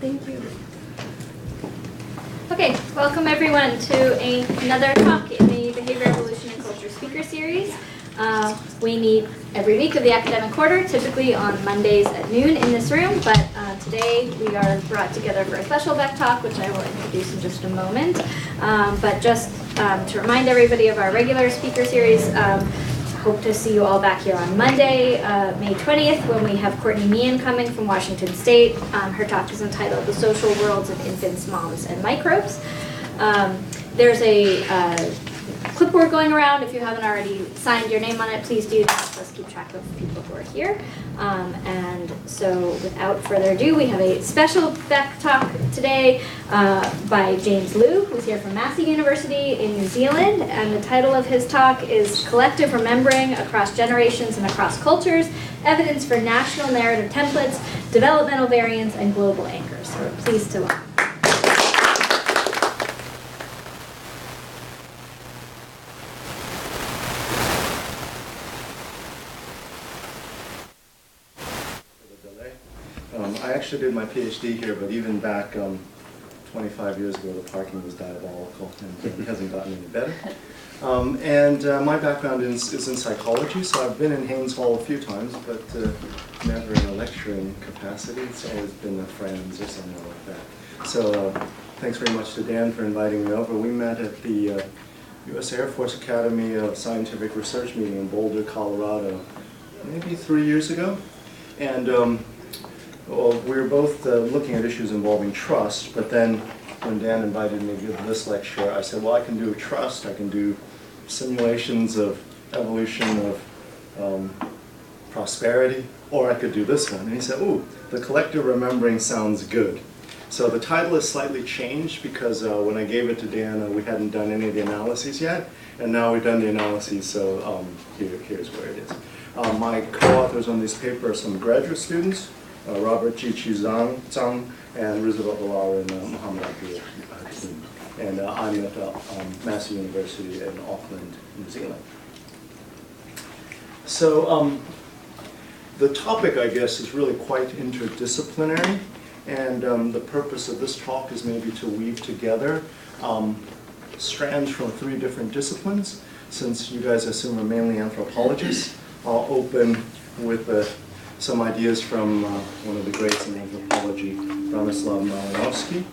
Thank you. Okay, welcome everyone to another talk in the Behavior, Evolution, and Culture speaker series. We meet every week of the academic quarter, typically on Mondays at noon in this room, but today we are brought together for a special Beck talk, which I will introduce in just a moment. But just to remind everybody of our regular speaker series, hope to see you all back here on Monday, May 20th, when we have Courtney Meehan coming from Washington State. Her talk is entitled The Social Worlds of Infants, Moms, and Microbes. There's a clipboard going around. If you haven't already signed your name on it, please do. To help us keep track of people who are here. And so without further ado, we have a special Beck talk today by James Liu, who's here from Massey University in New Zealand. And the title of his talk is Collective Remembering Across Generations and Across Cultures, Evidence for National Narrative Templates, Developmental Variants, and Global Anchors. So we're pleased to welcome. I actually did my PhD here, but even back 25 years ago, the parking was diabolical, and it hasn't gotten any better. My background is in psychology, so I've been in Haynes Hall a few times, but never in a lecturing capacity. It's always been a friends or something like that. So thanks very much to Dan for inviting me over. We met at the U.S. Air Force Academy Scientific Research Meeting in Boulder, Colorado, maybe 3 years ago. And well, we were both looking at issues involving trust, but then when Dan invited me to give this lecture, I said, well, I can do trust, I can do simulations of evolution of prosperity, or I could do this one. And he said, ooh, the collective remembering sounds good. So the title is slightly changed because when I gave it to Dan, we hadn't done any of the analyses yet, and now we've done the analyses, so here's where it is. My co-authors on this paper are some graduate students, Robert Chi-Chi Zhang and Roosevelt Bilal and Muhammad Abdul team. And I'm at Massey University in Auckland, New Zealand. So the topic, I guess, is really quite interdisciplinary. And the purpose of this talk is maybe to weave together strands from 3 different disciplines. Since you guys, I assume, are mainly anthropologists, I'll open with some ideas from one of the greats in anthropology, Bronislaw Malinowski.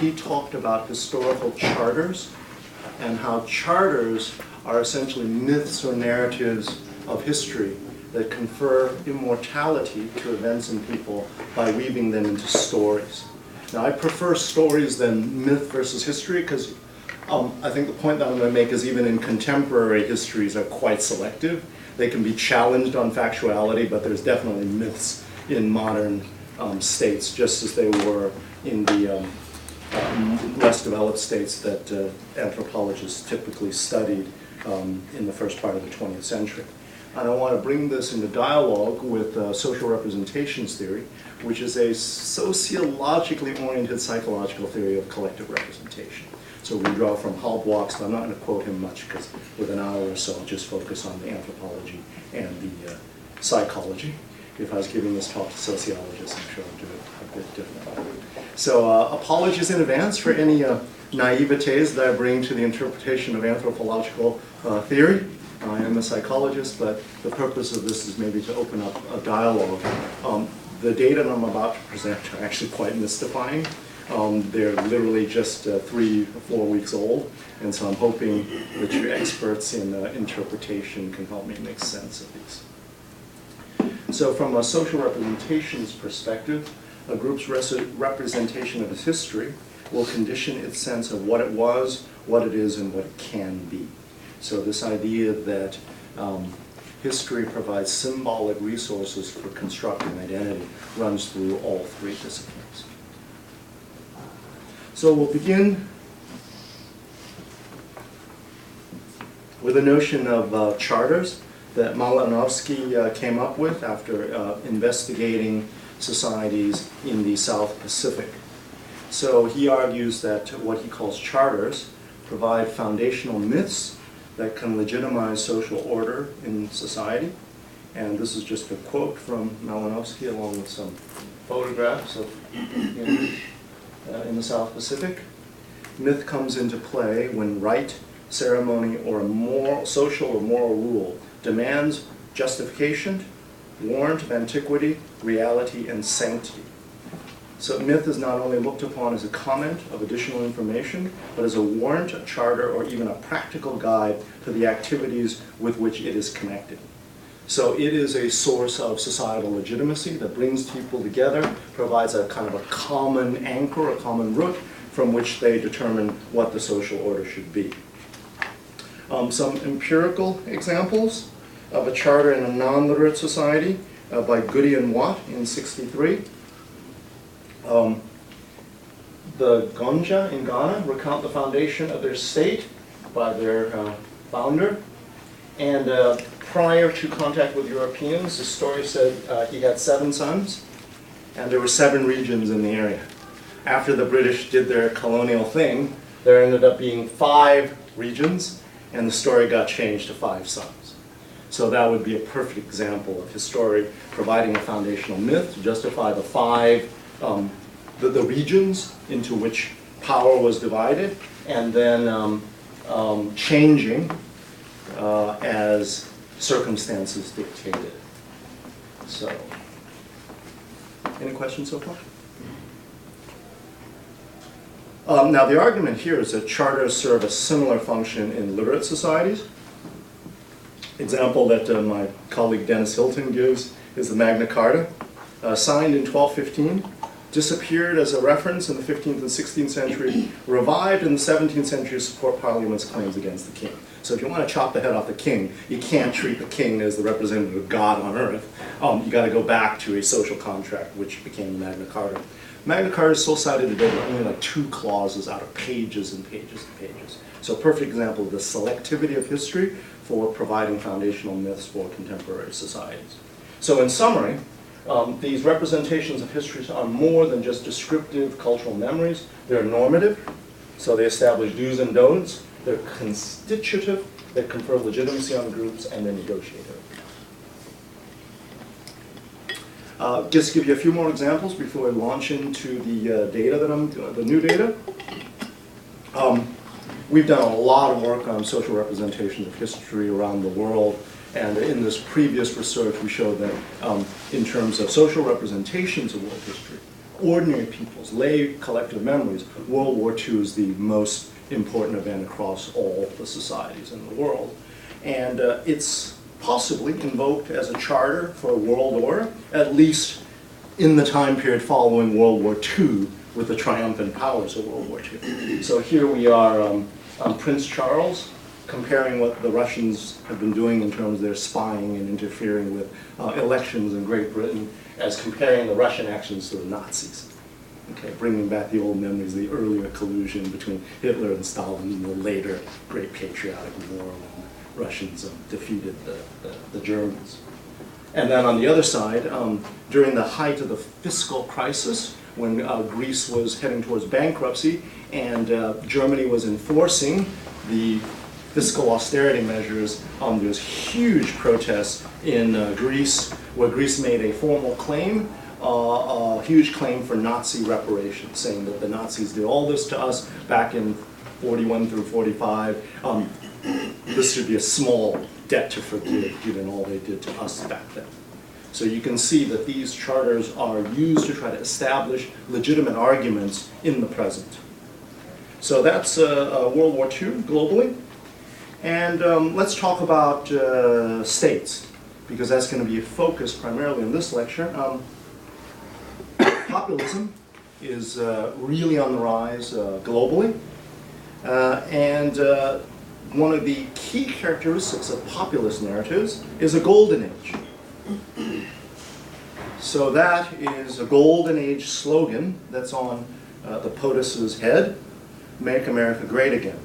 He talked about historical charters and how charters are essentially myths or narratives of history that confer immortality to events and people by weaving them into stories. Now, I prefer stories than myth versus history because I think the point that I'm going to make is even in contemporary histories are quite selective. They can be challenged on factuality, but there's definitely myths in modern states, just as they were in the less developed states that anthropologists typically studied in the first part of the 20th century. And I want to bring this into dialogue with social representations theory, which is a sociologically oriented psychological theory of collective representation. So we draw from Halbwachs, but I'm not going to quote him much because with an hour or so I'll just focus on the anthropology and the psychology. If I was giving this talk to sociologists, I'm sure I'd do it a bit differently. So apologies in advance for any naivetes that I bring to the interpretation of anthropological theory. I am a psychologist, but the purpose of this is maybe to open up a dialogue. The data that I'm about to present are actually quite mystifying. They're literally just 3 or 4 weeks old, and so I'm hoping that you experts in interpretation can help me make sense of these. So from a social representations perspective, a group's representation of its history will condition its sense of what it was, what it is, and what it can be. So this idea that history provides symbolic resources for constructing identity runs through all 3 disciplines. So we'll begin with a notion of charters that Malinowski came up with after investigating societies in the South Pacific. So he argues that what he calls charters provide foundational myths that can legitimize social order in society And this is just a quote from Malinowski along with some photographs of in the South Pacific. Myth comes into play when rite, ceremony, or a moral, social or moral rule demands justification, warrant of antiquity, reality, and sanctity. So myth is not only looked upon as a comment of additional information, but as a warrant, a charter, or even a practical guide to the activities with which it is connected. So it is a source of societal legitimacy that brings people together, provides a kind of a common anchor, a common root, from which they determine what the social order should be. Some empirical examples of a charter in a non-literate society by Goody and Watt in '63. The Gonja in Ghana recount the foundation of their state by their founder. And prior to contact with Europeans, the story said he had 7 sons, and there were 7 regions in the area. After the British did their colonial thing, there ended up being 5 regions, and the story got changed to 5 sons. So that would be a perfect example of his story providing a foundational myth to justify the 5 the regions into which power was divided, and then changing as circumstances dictated. So, any questions so far? Now the argument here is that charters serve a similar function in literate societies. Example that my colleague Dennis Hilton gives is the Magna Carta, signed in 1215, disappeared as a reference in the 15th and 16th century, revived in the 17th century to support Parliament's claims against the king. So if you want to chop the head off the king, you can't treat the king as the representative of God on earth. You got to go back to a social contract, which became the Magna Carta. Magna Carta is still cited today, but only like 2 clauses out of pages and pages and pages. So a perfect example of the selectivity of history for providing foundational myths for contemporary societies. So in summary, these representations of history are more than just descriptive cultural memories. They're normative, so they establish do's and don'ts. They're constitutive, they confer legitimacy on groups, and they're negotiative. Just give you a few more examples before I launch into the data that the new data. We've done a lot of work on social representations of history around the world, and in this previous research we showed that in terms of social representations of world history, ordinary people's lay collective memories, World War II is the most important event across all the societies in the world. And it's possibly invoked as a charter for a world order, at least in the time period following World War II with the triumphant powers of World War II. So here we are, Prince Charles, comparing what the Russians have been doing in terms of their spying and interfering with elections in Great Britain, as comparing the Russian actions to the Nazis. Okay, bringing back the old memories, the earlier collusion between Hitler and Stalin and the later Great Patriotic War when the Russians defeated the Germans. And then on the other side, during the height of the fiscal crisis, when Greece was heading towards bankruptcy and Germany was enforcing the fiscal austerity measures, there was huge protests in Greece, where Greece made a formal claim, a huge claim for Nazi reparations, saying that the Nazis did all this to us back in 41 through 45. This should be a small debt to forgive, given all they did to us back then. So you can see that these charters are used to try to establish legitimate arguments in the present. So that's World War II globally. And let's talk about states, because that's going to be a focus primarily in this lecture. Populism is really on the rise globally. And one of the key characteristics of populist narratives is a golden age. So that is a golden age slogan that's on the POTUS's head, Make America Great Again.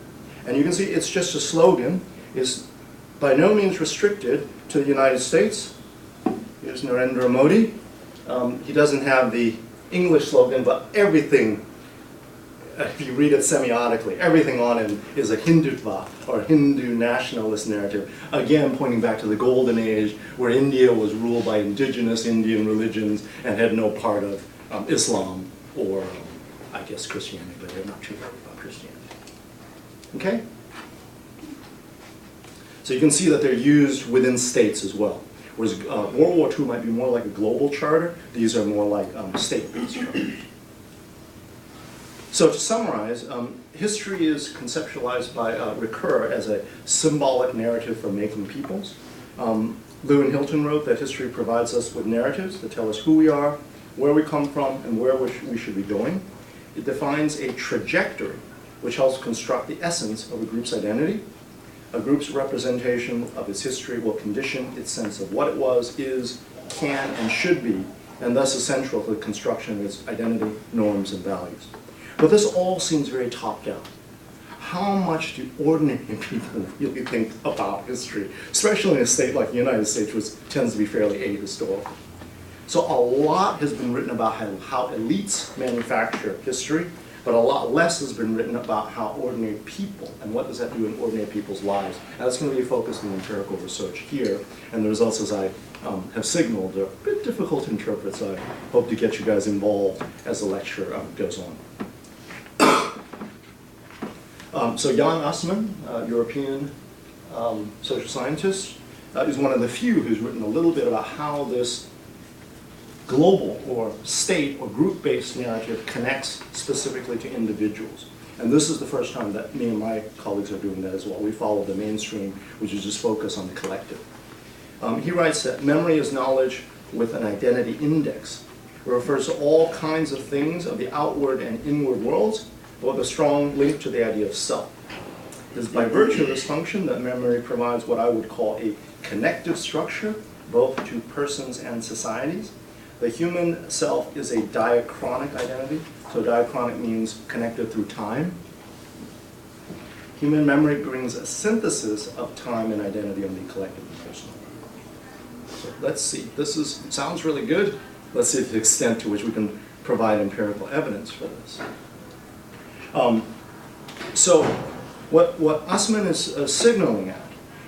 And you can see it's just a slogan. It's by no means restricted to the United States. Here's Narendra Modi. He doesn't have the English slogan, but everything if you read it semiotically, everything on it is a Hindutva or Hindu nationalist narrative. Again, pointing back to the golden age where India was ruled by indigenous Indian religions and had no part of Islam or, I guess, Christianity, but they're not too worried about Christianity. Okay? So you can see that they're used within states as well. Whereas World War II might be more like a global charter, these are more like state-based charters. So to summarize, history is conceptualized by Ricoeur as a symbolic narrative for making peoples. Lewin Hilton wrote that history provides us with narratives that tell us who we are, where we come from, and where we should be going. It defines a trajectory, which helps construct the essence of a group's identity. A group's representation of its history will condition its sense of what it was, is, can, and should be, and thus is central to the construction of its identity, norms, and values. But this all seems very top-down. How much do ordinary people really think about history, especially in a state like the United States, which tends to be fairly ahistorical? So a lot has been written about how elites manufacture history, but a lot less has been written about how ordinary people, and what does that do in ordinary people's lives. And that's going to be focused on empirical research here, and the results, as I have signaled, are a bit difficult to interpret, so I hope to get you guys involved as the lecture goes on. So Jan Assmann, European social scientist, is one of the few who's written a little bit about how this global or state or group-based narrative connects specifically to individuals. And this is the first time that me and my colleagues are doing that as well. We follow the mainstream, which is just focus on the collective. He writes that memory is knowledge with an identity index. It refers to all kinds of things of the outward and inward worlds, but with a strong link to the idea of self. It is by virtue of this function that memory provides what I would call a connective structure, both to persons and societies. The human self is a diachronic identity. So diachronic means connected through time. Human memory brings a synthesis of time and identity on the collective and personal. So let's see. This sounds really good. Let's see the extent to which we can provide empirical evidence for this. So what Assmann is signaling at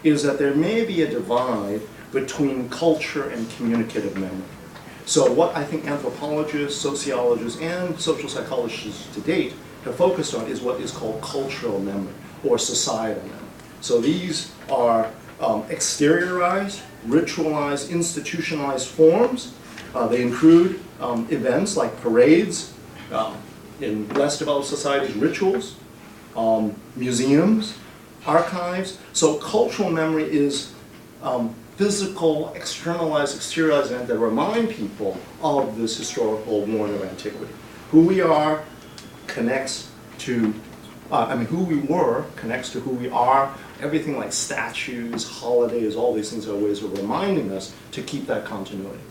is that there may be a divide between culture and communicative memory. So what I think anthropologists, sociologists, and social psychologists to date have focused on is what is called cultural memory or societal memory. So these are exteriorized, ritualized, institutionalized forms. They include events like parades, in less developed societies, rituals, museums, archives. So cultural memory is physical, externalized, exteriorized events that remind people of this historical warrant of antiquity. Who we are connects to, who we were connects to who we are. Everything like statues, holidays, all these things are ways of reminding us to keep that continuity.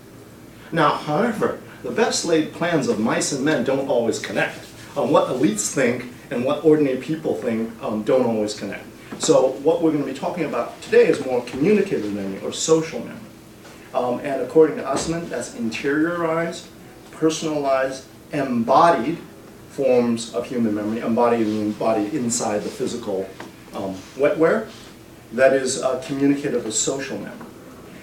Now, however, the best laid plans of mice and men don't always connect. What elites think and what ordinary people think don't always connect. So what we're going to be talking about today is more communicative memory or social memory. And according to Assmann, that's interiorized, personalized, embodied forms of human memory. Embodied means body inside the physical wetware. That is communicative or social memory.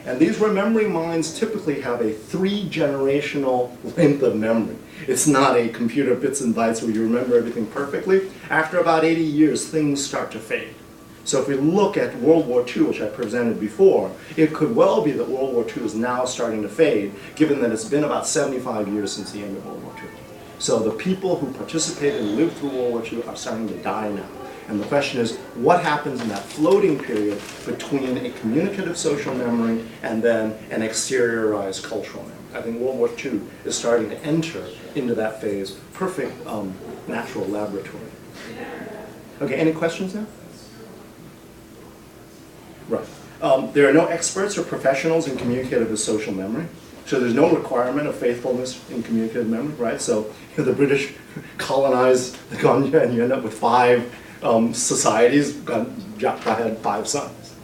And these remembering minds typically have a 3-generational length of memory. It's not a computer bits and bytes where you remember everything perfectly. After about 80 years, things start to fade. So if we look at World War II, which I presented before, it could well be that World War II is now starting to fade, given that it's been about 75 years since the end of World War II. So the people who participated and lived through World War II are starting to die now. And the question is, what happens in that floating period between a communicative social memory and then an exteriorized cultural memory? I think World War II is starting to enter into that phase. Perfect natural laboratory. Okay, any questions now? Right. There are no experts or professionals in communicative and social memory. So there's no requirement of faithfulness in communicative memory, right? So the British colonized the Ganya and you end up with 5 societies that had 5 sons.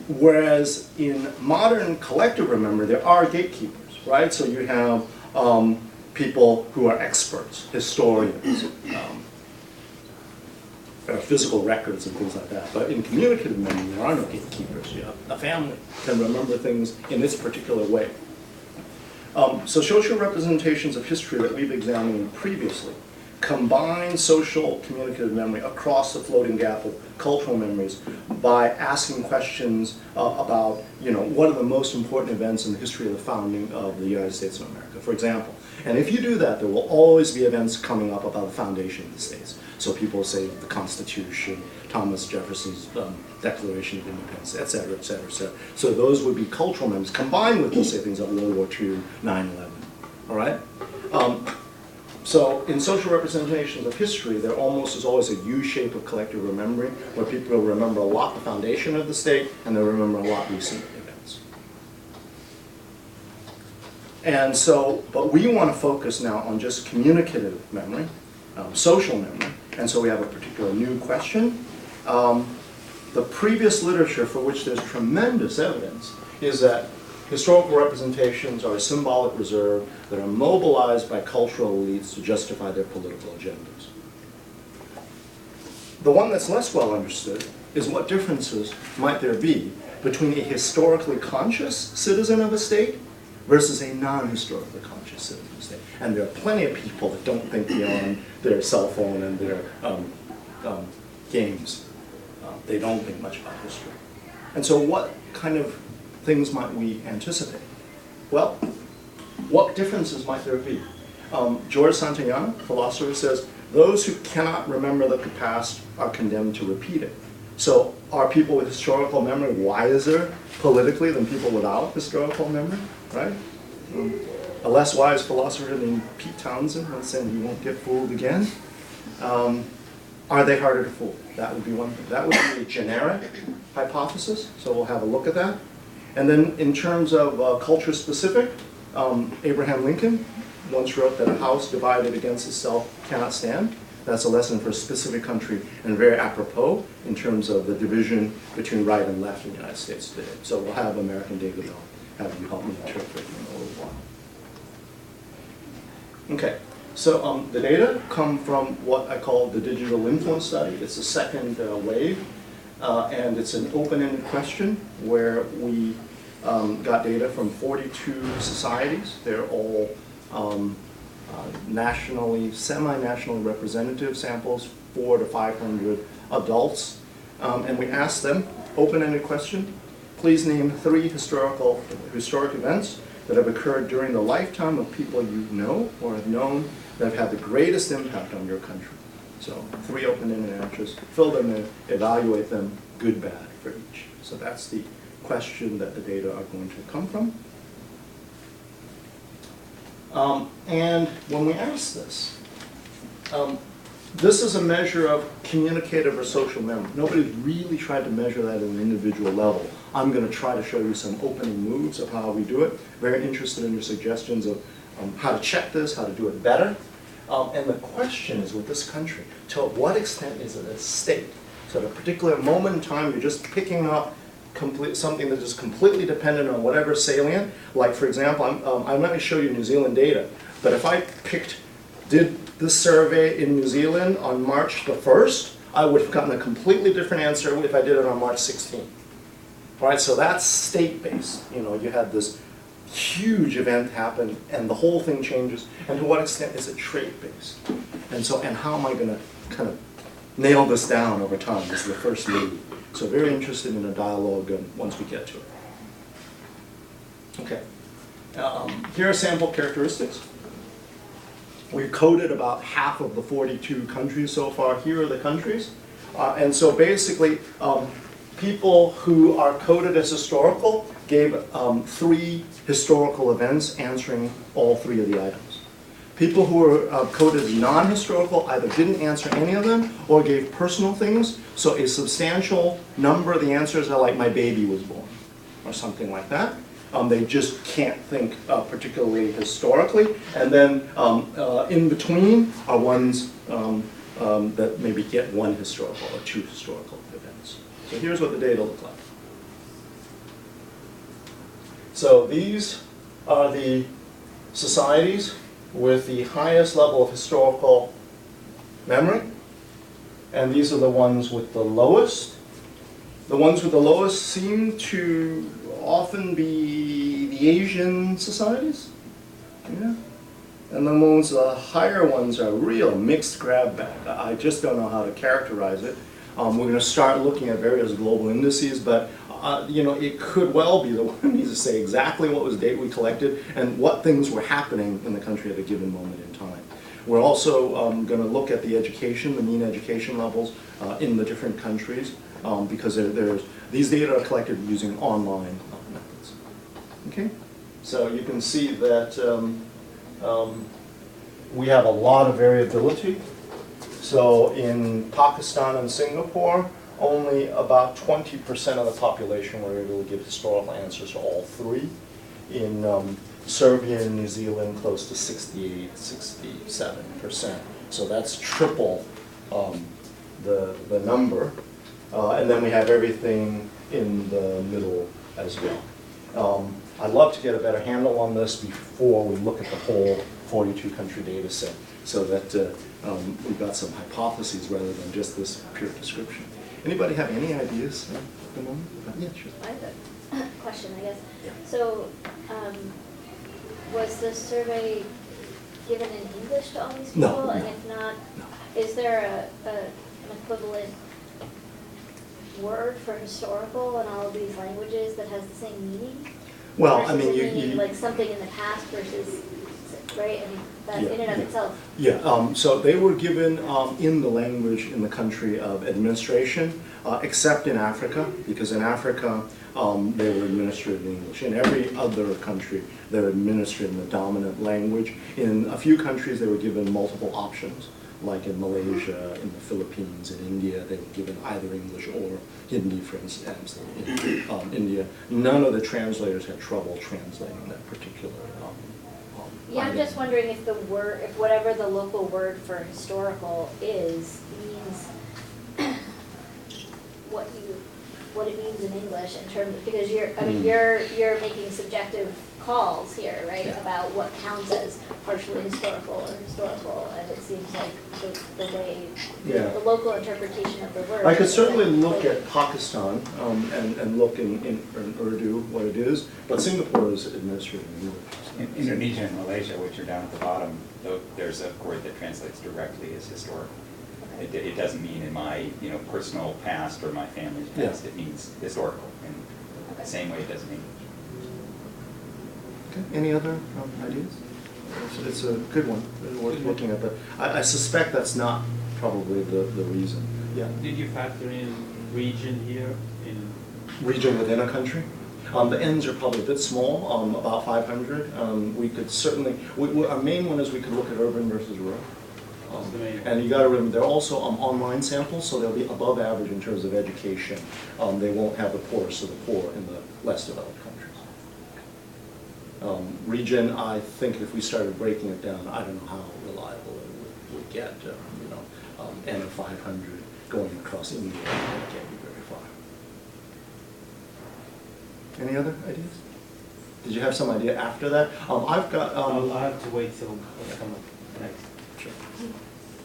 Whereas in modern collective memory, there are gatekeepers, right? So you have people who are experts, historians, physical records and things like that. But in communicative memory, there are no gatekeepers. You know, a family can remember things in its particular way. So social representations of history that we've examined previously combine social communicative memory across the floating gap of cultural memories by asking questions about, you know, what are the most important events in the history of the founding of the United States of America, for example. And if you do that, there will always be events coming up about the foundation of the states. So people say the Constitution, Thomas Jefferson's Declaration of Independence, et cetera, et cetera, et cetera. So those would be cultural memories combined with, let's say, things like World War II, 9/11, all right? So in social representations of history, there almost is always a U shape of collective remembering, where people remember a lot the foundation of the state, and they remember a lot recent events. And so, but we want to focus now on just communicative memory, social memory, and so we have a particular new question. The previous literature for which there's tremendous evidence is that historical representations are a symbolic reserve that are mobilized by cultural elites to justify their political agendas. The one that's less well understood is what differences might there be between a historically conscious citizen of a state versus a non-historically conscious citizen of a state. And there are plenty of people that don't think beyond their cell phone and their games. They don't think much about history. And so what kind of things might we anticipate? Well, what differences might there be? George Santayana, philosopher, says, those who cannot remember the past are condemned to repeat it. So are people with historical memory wiser politically than people without historical memory, right? A less wise philosopher than Pete Townsend once said, you won't get fooled again. Are they harder to fool? That would be one thing. That would be a generic hypothesis, so we'll have a look at that. And then in terms of culture specific, Abraham Lincoln once wrote that a house divided against itself cannot stand. That's a lesson for a specific country and very apropos in terms of the division between right and left in the United States today. So we'll have American data, though, have you help me interpret in a little while. Okay, so the data come from what I call the digital influence study. It's the second wave. And it's an open-ended question where we got data from 42 societies. They're all nationally, semi-nationally representative samples, 400 to 500 adults. And we asked them, open-ended question, please name 3 historic events that have occurred during the lifetime of people you know or have known that have had the greatest impact on your country. So 3 open-ended answers, fill them in, evaluate them, good, bad for each. So that's the question that the data are going to come from. And when we ask this, this is a measure of communicative or social memory. Nobody's really tried to measure that at an individual level. I'm going to try to show you some opening moves of how we do it. Very interested in your suggestions of how to check this, how to do it better. And the question is, with this country, to what extent is it a state? So at a particular moment in time, you're just picking up something that is completely dependent on whatever salient. Like, for example, I'm not going to show you New Zealand data, but if I did this survey in New Zealand on March the 1st, I would have gotten a completely different answer if I did it on March 16th. All right, so that's state-based. You know, you had this huge event happen, and the whole thing changes. And to what extent is it trait-based? And so, and how am I going to kind of nail this down over time? This is the first move. So very interested in a dialogue once we get to it. Okay. Here are sample characteristics. We've coded about half of the 42 countries so far. Here are the countries. And so basically, people who are coded as historical gave 3 historical events answering all 3 of the items. People who were coded as non-historical either didn't answer any of them or gave personal things. So a substantial number of the answers are like, my baby was born, or something like that. They just can't think particularly historically. And then in between are ones that maybe get 1 historical or 2 historical events. So here's what the data look like. So these are the societies with the highest level of historical memory, and these are the ones with the lowest. The ones with the lowest seem to often be the Asian societies. Yeah. And the ones, the higher ones are real mixed grab bag. I just don't know how to characterize it. We're going to start looking at various global indices, but you know, it could well be that one needs to say exactly what was the date we collected and what things were happening in the country at a given moment in time. We're also going to look at the education, the mean education levels in the different countries, because these data are collected using online methods. Okay, so you can see that we have a lot of variability. So in Pakistan and Singapore, only about 20% of the population were able to give historical answers to all three. In Serbia and New Zealand, close to 68, 67%. So that's triple the number. And then we have everything in the middle as well. I'd love to get a better handle on this before we look at the whole 42 country data set, so that we've got some hypotheses rather than just this pure description. Anybody have any ideas at the moment? Yeah, sure. I have a question, I guess. Yeah. So, was the survey given in English to all these people? No, and no, if not, no. is there an equivalent word for historical in all of these languages that has the same meaning? Well, I Versus mean, it meaning you like something in the past versus, right? I mean, that in and of itself. Yeah, so they were given in the language in the country of administration, except in Africa, because in Africa they were administered in English. In every other country, they were administered in the dominant language. In a few countries, they were given multiple options, like in Malaysia, in the Philippines, in India, they were given either English or Hindi, for instance. In India, none of the translators had trouble translating that particular Yeah, I'm just wondering if the word, if whatever the local word for historical is, means what it means in English in terms of, because I mean, you're making subjective calls here, right? Yeah. About what counts as partially historical or historical, and it seems like the way, Yeah. the local interpretation of the word. I could is certainly like- look at Pakistan and look in Urdu what it is, but Singapore is administered in English. In Indonesia and Malaysia, which are down at the bottom, there's a word that translates directly as historical. It doesn't mean in my personal past or my family's past. Yeah. It means historical in the same way it does in English. Okay. Any other ideas? It's a good one. It's worth looking at. But I suspect that's not probably the reason. Yeah. Did you factor in region here? Region within a country? The ends are probably a bit small, about 500. We could certainly, our main one is we could look at urban versus rural. And you got to remember, they're also online samples, so they'll be above average in terms of education. They won't have the poorest of the poor in the less developed countries. Region, I think if we started breaking it down, I don't know how reliable it would get. N of 500 going across India, it can't be very far. Any other ideas? Did you have some idea after that? I've got. I'll have to wait till I come up next. Sure.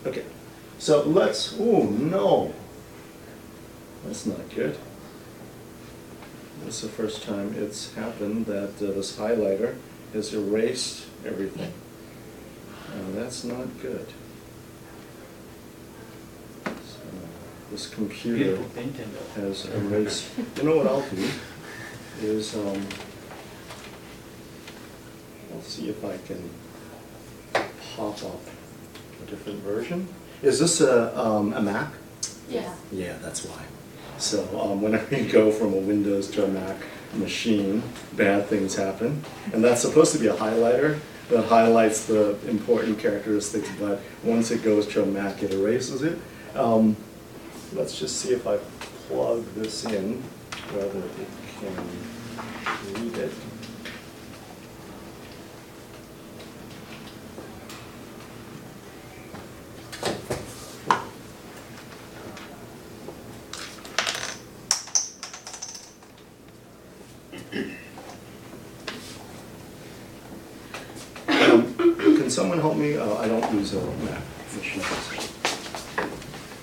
Okay. So let's. Oh no. That's not good. That's the first time it's happened that this highlighter has erased everything. That's not good. So this computer Beautiful painting though. has erased. You know what I'll do is I'll see if I can pop up a different version. Is this a Mac? Yeah. Yeah, that's why. So whenever you go from a Windows to a Mac machine, bad things happen. And that's supposed to be a highlighter that highlights the important characteristics, but once it goes to a Mac, it erases it. Let's just see if I plug this in, whether it can read it. Can someone help me? I don't use a Mac machine.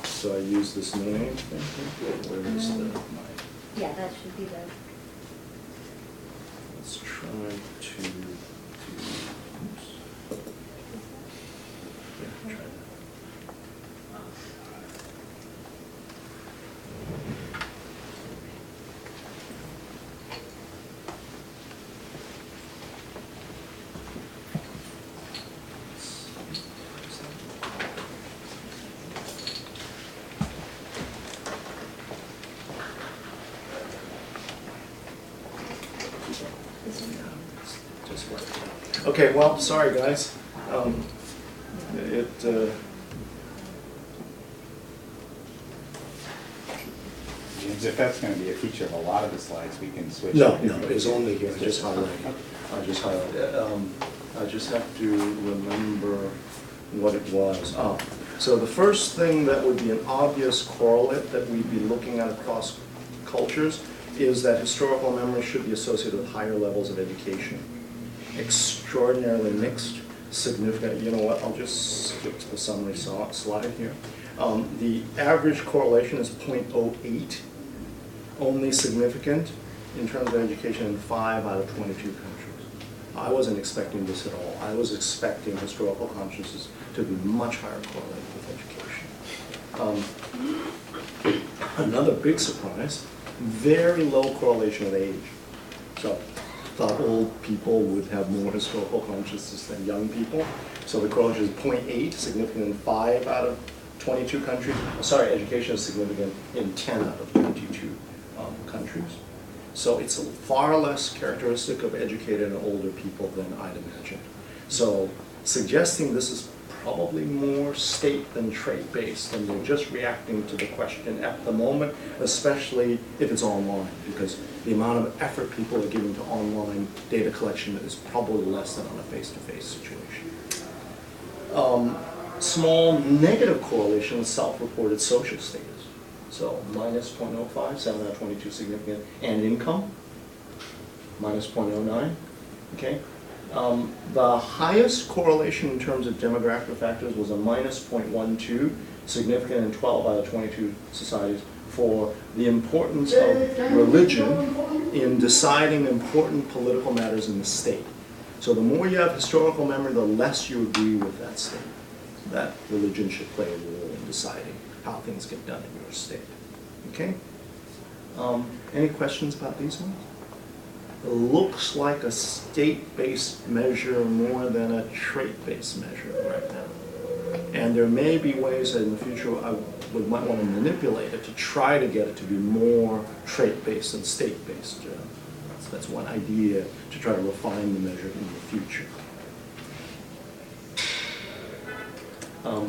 So I use this name thing. Where is the my? Yeah, that should be the. Let's try to do. Oops. Yeah, try that. Just work. Okay, well, sorry guys. If that's going to be a feature of a lot of the slides, we can switch. No, it's only here, just highlighted. I just highlighted. I just have to remember what it was. So the first thing that would be an obvious correlate that we'd be looking at across cultures is that historical memory should be associated with higher levels of education. Extraordinarily mixed, significant. You know what, I'll just skip to the summary slide here. The average correlation is 0.08, only significant in terms of education in 5 out of 22 countries. I wasn't expecting this at all. I was expecting historical consciousness to be much higher correlated with education. Another big surprise, very low correlation with age. So thought old people would have more historical consciousness than young people. So the correlation is 0.8, significant in 5 out of 22 countries. Sorry, education is significant in 10 out of 22 countries. So it's far less characteristic of educated and older people than I'd imagined. So suggesting this is probably more state than trait-based, and they're just reacting to the question at the moment, especially if it's online, because the amount of effort people are giving to online data collection is probably less than on a face-to-face situation. Small negative correlation with self-reported social status. So minus 0.05, 7 out of 22 significant, and income, minus 0.09, okay? The highest correlation in terms of demographic factors was a minus 0.12, significant in 12 out of 22 societies, for the importance of religion in deciding important political matters in the state. So the more you have historical memory, the less you agree with that state, that religion should play a role in deciding how things get done in your state. Okay? Any questions about these ones? It looks like a state-based measure more than a trait-based measure right now. And there may be ways that in the future I might want to manipulate it to try to get it to be more trait-based than state-based. That's one idea to try to refine the measure in the future.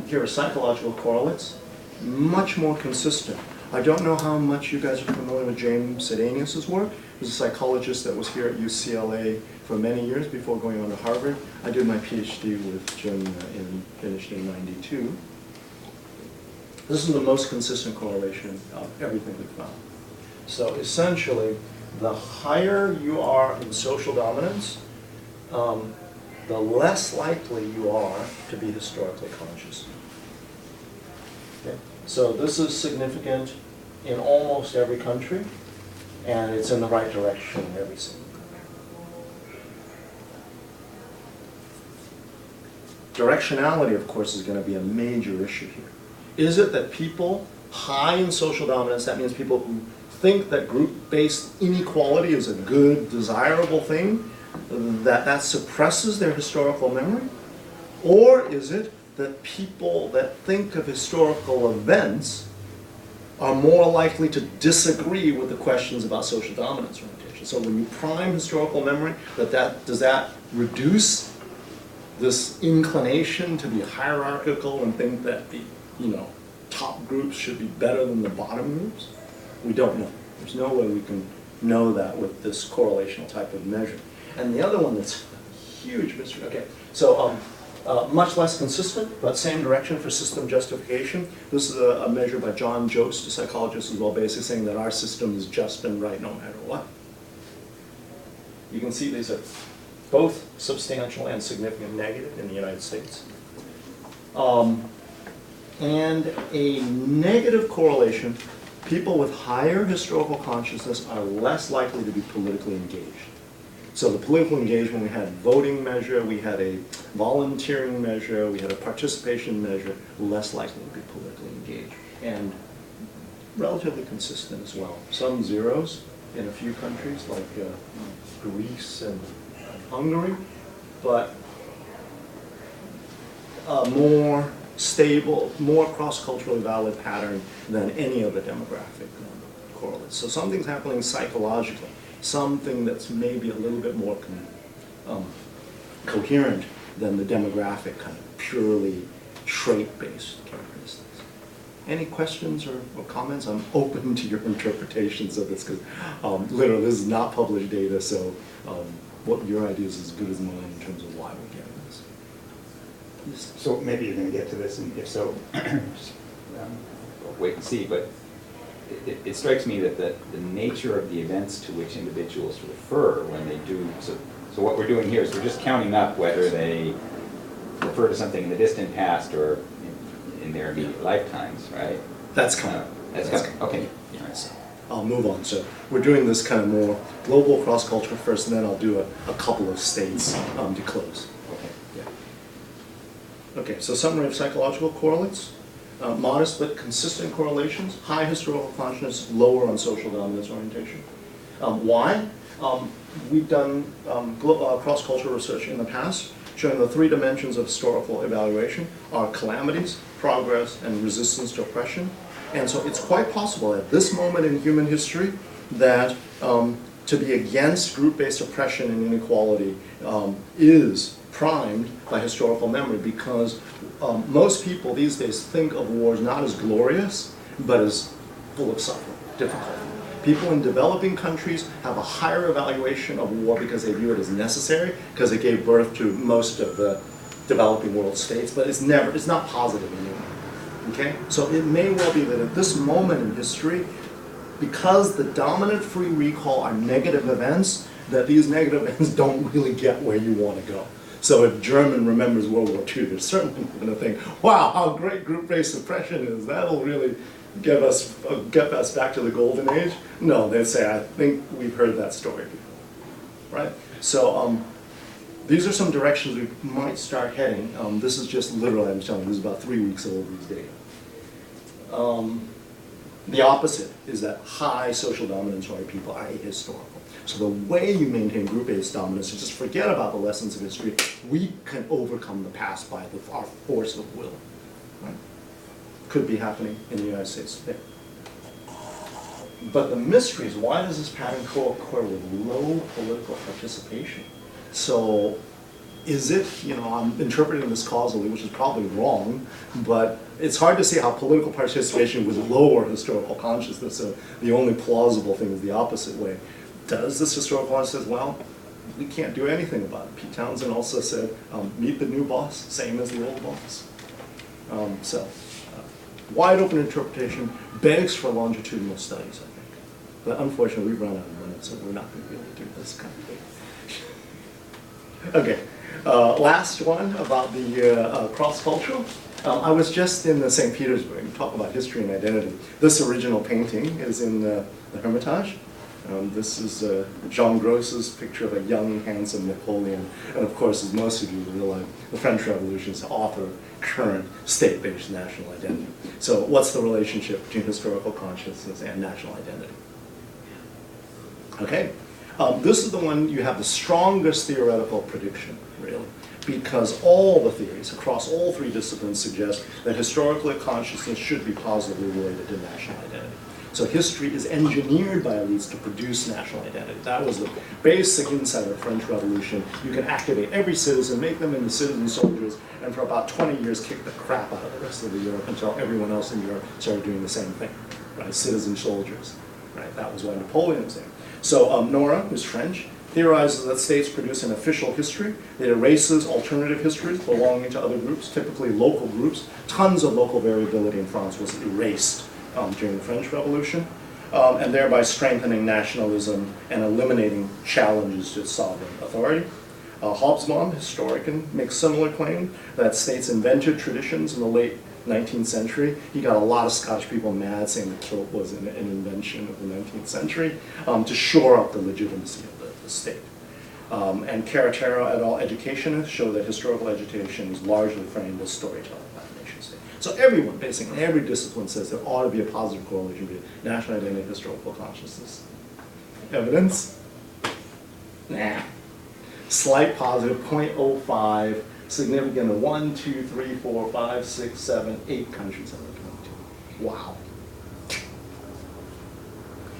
Here are psychological correlates, much more consistent. I don't know how much you guys are familiar with James Sedanius' work. He was a psychologist that was here at UCLA for many years before going on to Harvard. I did my PhD with Jim finished in '92. This is the most consistent correlation of everything we've found. So essentially, the higher you are in social dominance, the less likely you are to be historically conscious. Okay. So this is significant in almost every country, and it's in the right direction in every single country. Directionality, of course, is going to be a major issue here. Is it that people high in social dominance, that means people who think that group-based inequality is a good, desirable thing, that suppresses their historical memory? Or is it that people that think of historical events are more likely to disagree with the questions about social dominance orientation? So when you prime historical memory, does that reduce this inclination to be hierarchical and think that the top groups should be better than the bottom groups? We don't know. There's no way we can know that with this correlational type of measure. And the other one that's a huge mystery. Okay, so much less consistent, but same direction for system justification. This is a measure by John Jost, a psychologist as well, basically saying that our system is just and right no matter what. You can see these are both substantial and significant negative in the United States. And a negative correlation, people with higher historical consciousness are less likely to be politically engaged. So the political engagement, we had voting measure, we had a volunteering measure, we had a participation measure, less likely to be politically engaged. And relatively consistent as well. Some zeros in a few countries like Greece and Hungary, but more stable, more cross-culturally valid pattern than any of the demographic correlates. So something's happening psychologically, something that's maybe a little bit more coherent than the demographic kind of purely trait-based characteristics. Any questions or comments? I'm open to your interpretations of this because literally this is not published data, so what your idea is as good as mine in terms of why we're getting this. Yes. So maybe you're going to get to this, and if so, just we'll wait and see. But it strikes me that the nature of the events to which individuals refer when they do, so what we're doing here is we're just counting up whether they refer to something in the distant past or in their immediate lifetimes, right? That's coming. That's coming. Okay. Yeah. So I'll move on. So we're doing this kind of more global cross-culture first, and then I'll do a couple of states to close. Okay. Yeah. Okay, so summary of psychological correlates. Modest but consistent correlations, high historical consciousness, lower on social dominance orientation. Why? We've done cross-cultural research in the past showing the three dimensions of historical evaluation are calamities, progress, and resistance to oppression. And so it's quite possible at this moment in human history that to be against group-based oppression and inequality is primed by historical memory because most people these days think of wars not as glorious, but as full of suffering, difficult. People in developing countries have a higher evaluation of war because they view it as necessary, because it gave birth to most of the developing world states, but it's not positive anymore. Okay? So it may well be that at this moment in history, because the dominant free recall are negative events, that these negative events don't really get where you want to go. So if German remembers World War II, they're certainly going to think, wow, how great group-based oppression is. That'll really get us back to the golden age. No, they say, I think we've heard that story before, right? So these are some directions we might start heading. This is just literally, I'm telling you, this is about 3 weeks old, these data. The opposite is that high social dominance-oriented people are ahistorical. So the way you maintain group-based dominance is just forget about the lessons of history. We can overcome the past by our force of will. Right? Could be happening in the United States today. But the mystery is, why does this pattern occur with low political participation? So is it, I'm interpreting this causally, which is probably wrong, but it's hard to see how political participation with lower historical consciousness, so the only plausible thing is the opposite way. Does this historical consciousness, well, we can't do anything about it. Pete Townsend also said, meet the new boss, same as the old boss. Wide open interpretation begs for longitudinal studies, I think. But unfortunately, we've run out of minutes, so we're not going to be able to do this kind of thing. Okay, last one about the cross-cultural. I was just in St. Petersburg, talk about history and identity. This original painting is in the Hermitage. This is Jean Gross's picture of a young, handsome Napoleon. And of course, as most of you realize, the French Revolution is the author of current state-based national identity. So what's the relationship between historical consciousness and national identity? Okay, this is the one you have the strongest theoretical prediction, really, because all the theories across all three disciplines suggest that historical consciousness should be positively related to national identity. So history is engineered by elites to produce national identity. That was the basic insight of the French Revolution. You can activate every citizen, make them into citizen soldiers, and for about 20 years kick the crap out of the rest of Europe until everyone else in Europe started doing the same thing, right? Citizen soldiers, right? That was why Napoleon was there. So Nora, who's French, theorizes that states produce an official history. It erases alternative histories belonging to other groups, typically local groups. Tons of local variability in France was erased during the French Revolution, and thereby strengthening nationalism and eliminating challenges to sovereign authority. Hobsbawm, historian, makes similar claim that states invented traditions in the late 19th century. He got a lot of Scottish people mad saying the kilt was an invention of the 19th century to shore up the legitimacy of the state. And Caratero et al. Educationists show that historical education is largely framed as storytelling by the nation state. So everyone, basically, every discipline says there ought to be a positive correlation between national identity and historical consciousness. Evidence? Nah. Slight positive, 0.05, significant in 1, 2, 3, 4, 5, 6, 7, 8 countries out of 22. Wow.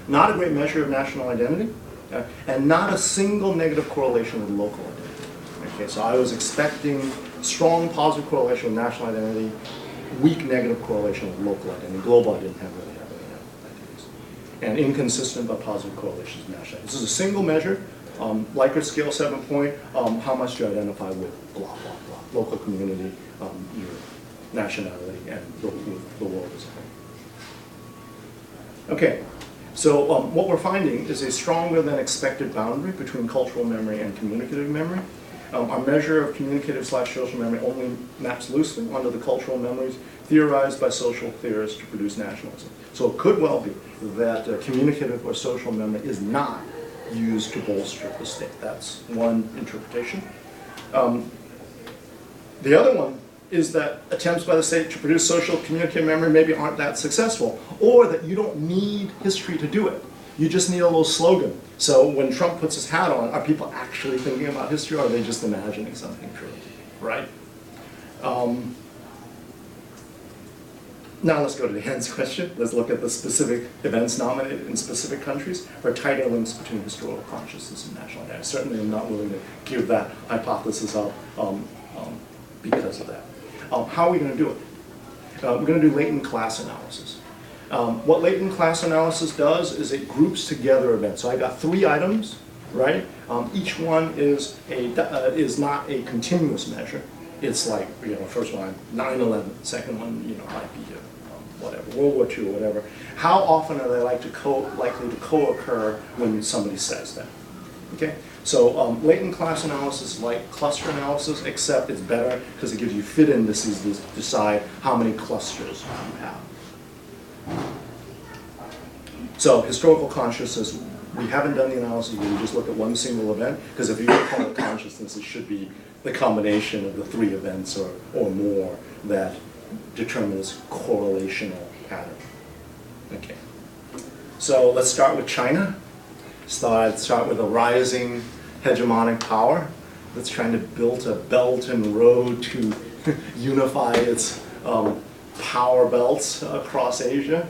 Not a great measure of national identity, and not a single negative correlation with local identity. Okay, so I was expecting strong positive correlation with national identity, weak negative correlation with local identity. Global I didn't really have any ideas. And inconsistent but positive correlations with national identity. This is a single measure. Likert scale 7 point, how much do you identify with blah, blah, blah, local community, your nationality, and the world as a whole. Okay, so what we're finding is a stronger than expected boundary between cultural memory and communicative memory. Our measure of communicative/social memory only maps loosely onto the cultural memories theorized by social theorists to produce nationalism. So it could well be that communicative or social memory is not used to bolster the state. That's one interpretation. The other one is that attempts by the state to produce social communicative memory maybe aren't that successful, or that you don't need history to do it. You just need a little slogan. So when Trump puts his hat on, are people actually thinking about history, or are they just imagining something true, right? Now let's go to the Hans question. Let's look at the specific events nominated in specific countries for tighter links between historical consciousness and national identity. I certainly am not willing to give that hypothesis up because of that. How are we going to do it? We're going to do latent class analysis. What latent class analysis does is it groups together events. So I got 3 items, right? Each one is not a continuous measure. It's like, first one, 9/11. Second one, might be whatever, World War II or whatever. How often are they likely to co-occur when somebody says that? Okay, so latent class analysis is like cluster analysis, except it's better because it gives you fit indices to decide how many clusters you have. So historical consciousness, we haven't done the analysis where we just look at one single event, because if you call it consciousness, it should be the combination of the 3 events or more that determines correlational pattern. Okay, so let's start with China. Start with a rising hegemonic power that's trying to build a belt and road to unify its power belts across Asia.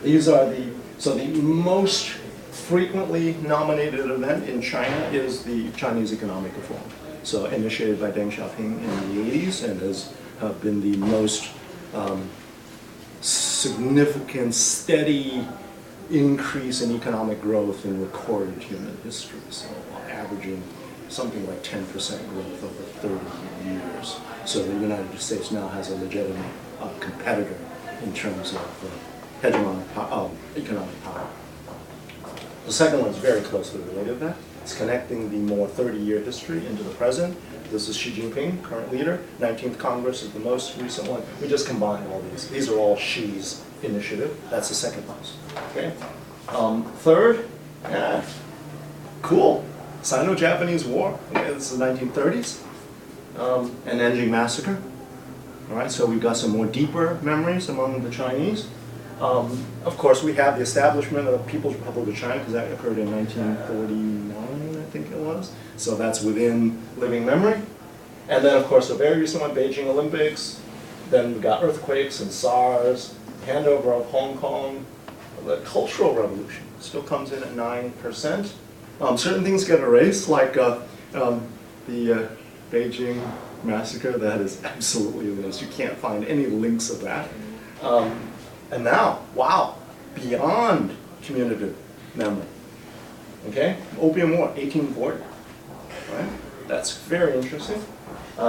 These are the most frequently nominated event in China is the Chinese economic reform. So initiated by Deng Xiaoping in the 80s and has been the most significant, steady increase in economic growth in recorded human history. So averaging something like 10% growth over 30 years. So the United States now has a legitimate competitor in terms of hegemonic economic power. The second one is very closely related to that. It's connecting the more 30-year history into the present. This is Xi Jinping, current leader. 19th Congress is the most recent one. We just combined all these. These are all Xi's initiative. That's the second house. Okay. Third, cool. Sino-Japanese War. Okay, this is the 1930s. An Nanjing massacre. All right, so we've got some more deeper memories among the Chinese. Of course, we have the establishment of the People's Republic of China, because that occurred in 1949, I think it was. So that's within living memory. And then, of course, the very recent one, Beijing Olympics. Then we got earthquakes and SARS, handover of Hong Kong. The Cultural Revolution still comes in at 9%. Certain things get erased, like the Beijing massacre. That is absolutely erased. You can't find any links of that. And now, wow, beyond communicative memory. Okay, Opium War, 1840. Right? That's very interesting.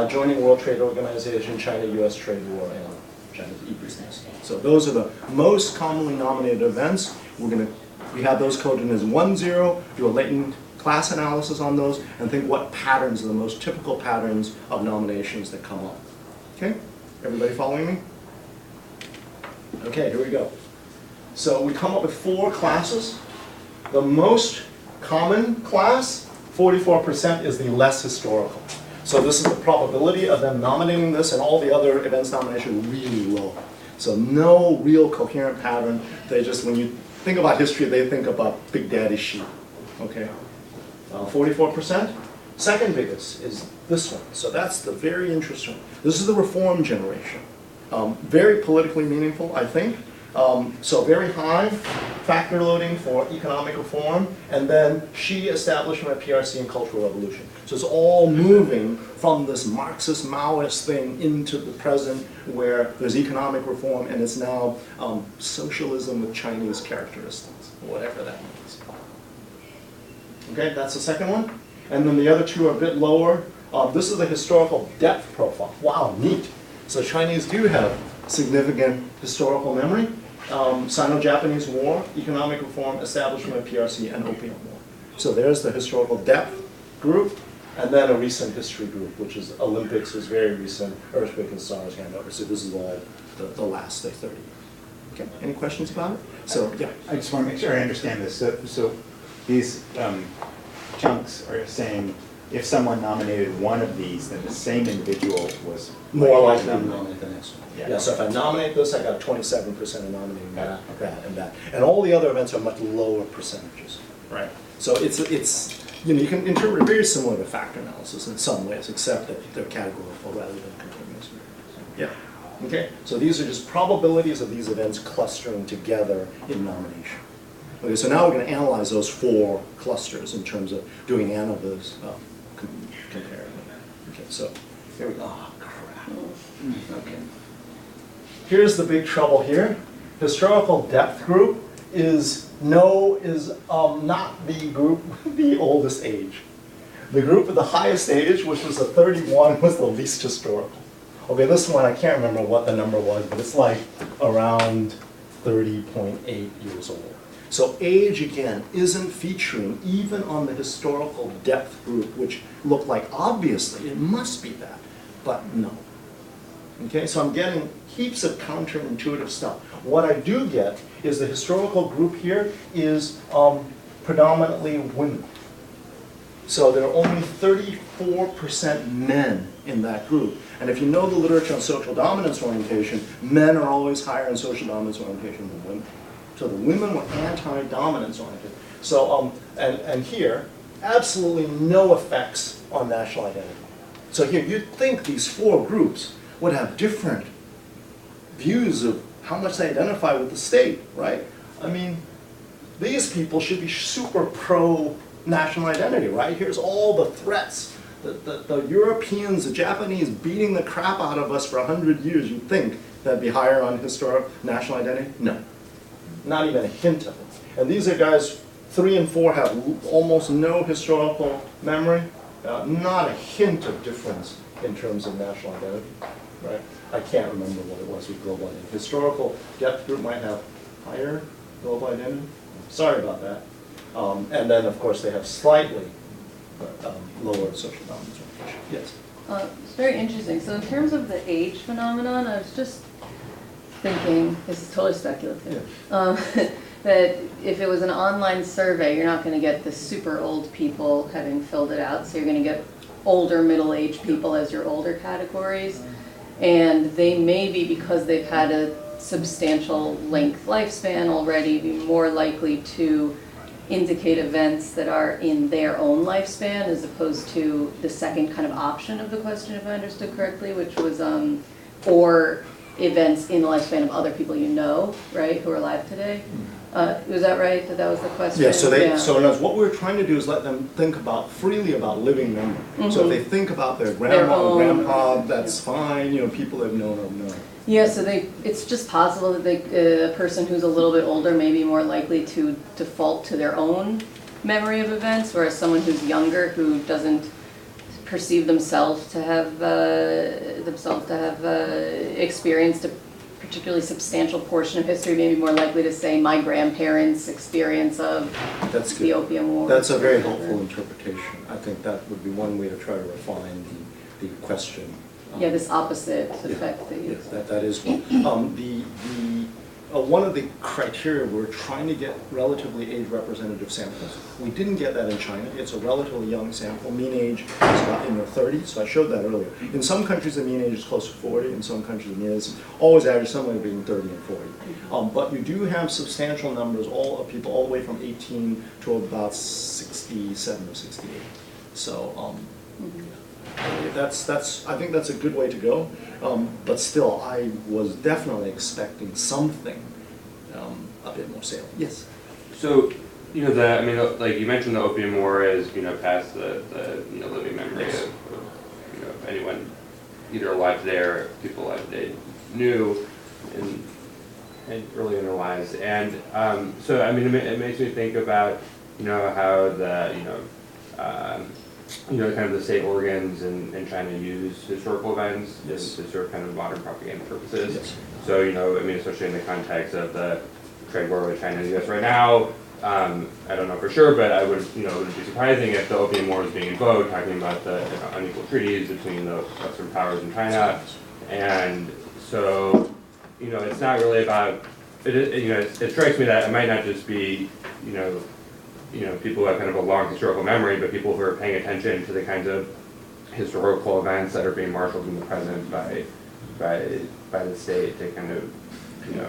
Joining World Trade Organization, China-U.S. trade war, and China's e-business. So those are the most commonly nominated events. We have those coded as 1-0, do a latent class analysis on those and think what patterns are the most typical patterns of nominations that come up. Okay? Everybody following me? Okay, here we go. So we come up with 4 classes. The most common class, 44%, is the less historical. So this is the probability of them nominating this, and all the other events nomination really low. So no real coherent pattern. They just, when you think about history, they think about Big Daddy sheep. Okay, 44%. Second biggest is this one. So that's the very interesting. This is the reform generation. Very politically meaningful, I think. So very high factor loading for economic reform, and then Xi establishment of PRC and Cultural Revolution. So it's all moving from this Marxist Maoist thing into the present where there's economic reform and it's now socialism with Chinese characteristics, whatever that means. Okay, that's the second one. And then the other 2 are a bit lower. This is the historical depth profile. Wow, neat. So Chinese do have significant historical memory. Sino-Japanese War, economic reform, establishment of PRC, and Opium War. So there's the historical depth group, and then a recent history group, which is Olympics is very recent, Earthquake and SARS handover. So this is all the last 30 years. Okay, any questions about it? So, yeah. I just want to make sure I understand this. So these chunks are saying if someone nominated one of these, then the same individual was More likely to nominate the next one. Yeah, so if I nominate this, I got 27% of nominating that, that, and that. And all the other events are much lower percentages. Right. So it's you know, you can interpret it very similar to factor analysis in some ways, except that they're categorical rather than continuous. Yeah. Okay, so these are just probabilities of these events clustering together in nomination. Okay, so now we're going to analyze those 4 clusters in terms of doing ANOVAs, comparing them. Okay, so here we go. Oh, crap. Okay. Here's the big trouble here. Historical depth group is not the group with the oldest age. The group with the highest age, which was the 31, was the least historical. Okay, this one, I can't remember what the number was, but it's like around 30.8 years old. So age, again, isn't featuring even on the historical depth group, which looked like obviously it must be that, but no. Okay, so I'm getting heaps of counterintuitive stuff. What I do get is the historical group here is predominantly women. So there are only 34% men in that group. And if you know the literature on social dominance orientation, men are always higher in social dominance orientation than women. So the women were anti-dominance oriented. So, and here, absolutely no effects on national identity. So here, you'd think these 4 groups would have different views of how much they identify with the state, right? I mean, these people should be super pro-national identity, right? Here's all the threats. The Europeans, the Japanese beating the crap out of us for 100 years. You'd think that'd be higher on historic national identity? No. Not even a hint of it. And these are guys, 3 and 4 have almost no historical memory. Not a hint of difference in terms of national identity. Right? I can't remember what it was with global identity. Historical depth group might have higher global identity. Sorry about that. And then, of course, they have slightly lower social dominance orientation. Yes? It's very interesting. So in terms of the age phenomenon, I was just thinking, this is totally speculative, that if it was an online survey, you're not going to get the super old people having filled it out. So you're going to get older, middle-aged people as your older categories. And they may be, because they've had a substantial length lifespan already, be more likely to indicate events that are in their own lifespan as opposed to the second kind of option of the question, if I understood correctly, which was, or events in the lifespan of other people you know, right, who are alive today. Was that right, that was the question? Yeah, so in other words, what we're trying to do is let them think freely about living memory. So if they think about their grandma and grandpa, that's fine, you know, people they've known or known. Yeah, so it's just possible that a person who's a little bit older may be more likely to default to their own memory of events, whereas someone who's younger, who doesn't perceive themselves to have experienced a particularly substantial portion of history, maybe more likely to say my grandparents' experience of That's the good. Opium Wars. That's a very or whatever. helpful interpretation. I think that would be one way to try to refine the question. Yeah, this opposite Yeah. effect that you. Yes, that is one. One of the criteria, we're trying to get relatively age-representative samples. We didn't get that in China. It's a relatively young sample. Mean age is about in their 30s, so I showed that earlier. In some countries, the mean age is close to 40. In some countries, the mean age is always average somewhere between 30 and 40. But you do have substantial numbers all of people all the way from 18 to about 67 or 68. So I think that's a good way to go. But still, I was definitely expecting something a bit more salient. Yes. So, like you mentioned, the Opium War is, past the living memory Yes. of anyone either alive today or people alive today knew and early in their lives. And so, it makes me think about, how the, kind of the state organs in China use historical events Yes. to serve kind of modern propaganda purposes. Yes. So, especially in the context of the trade war with China and the US right now, I don't know for sure, but I would, it wouldn't be surprising if the Opium War was being invoked, talking about the unequal treaties between the Western powers in China. And so, it's not really about, it strikes me that it might not just be, people who have kind of a long historical memory, but people who are paying attention to the kinds of historical events that are being marshaled in the present by the state to kind of,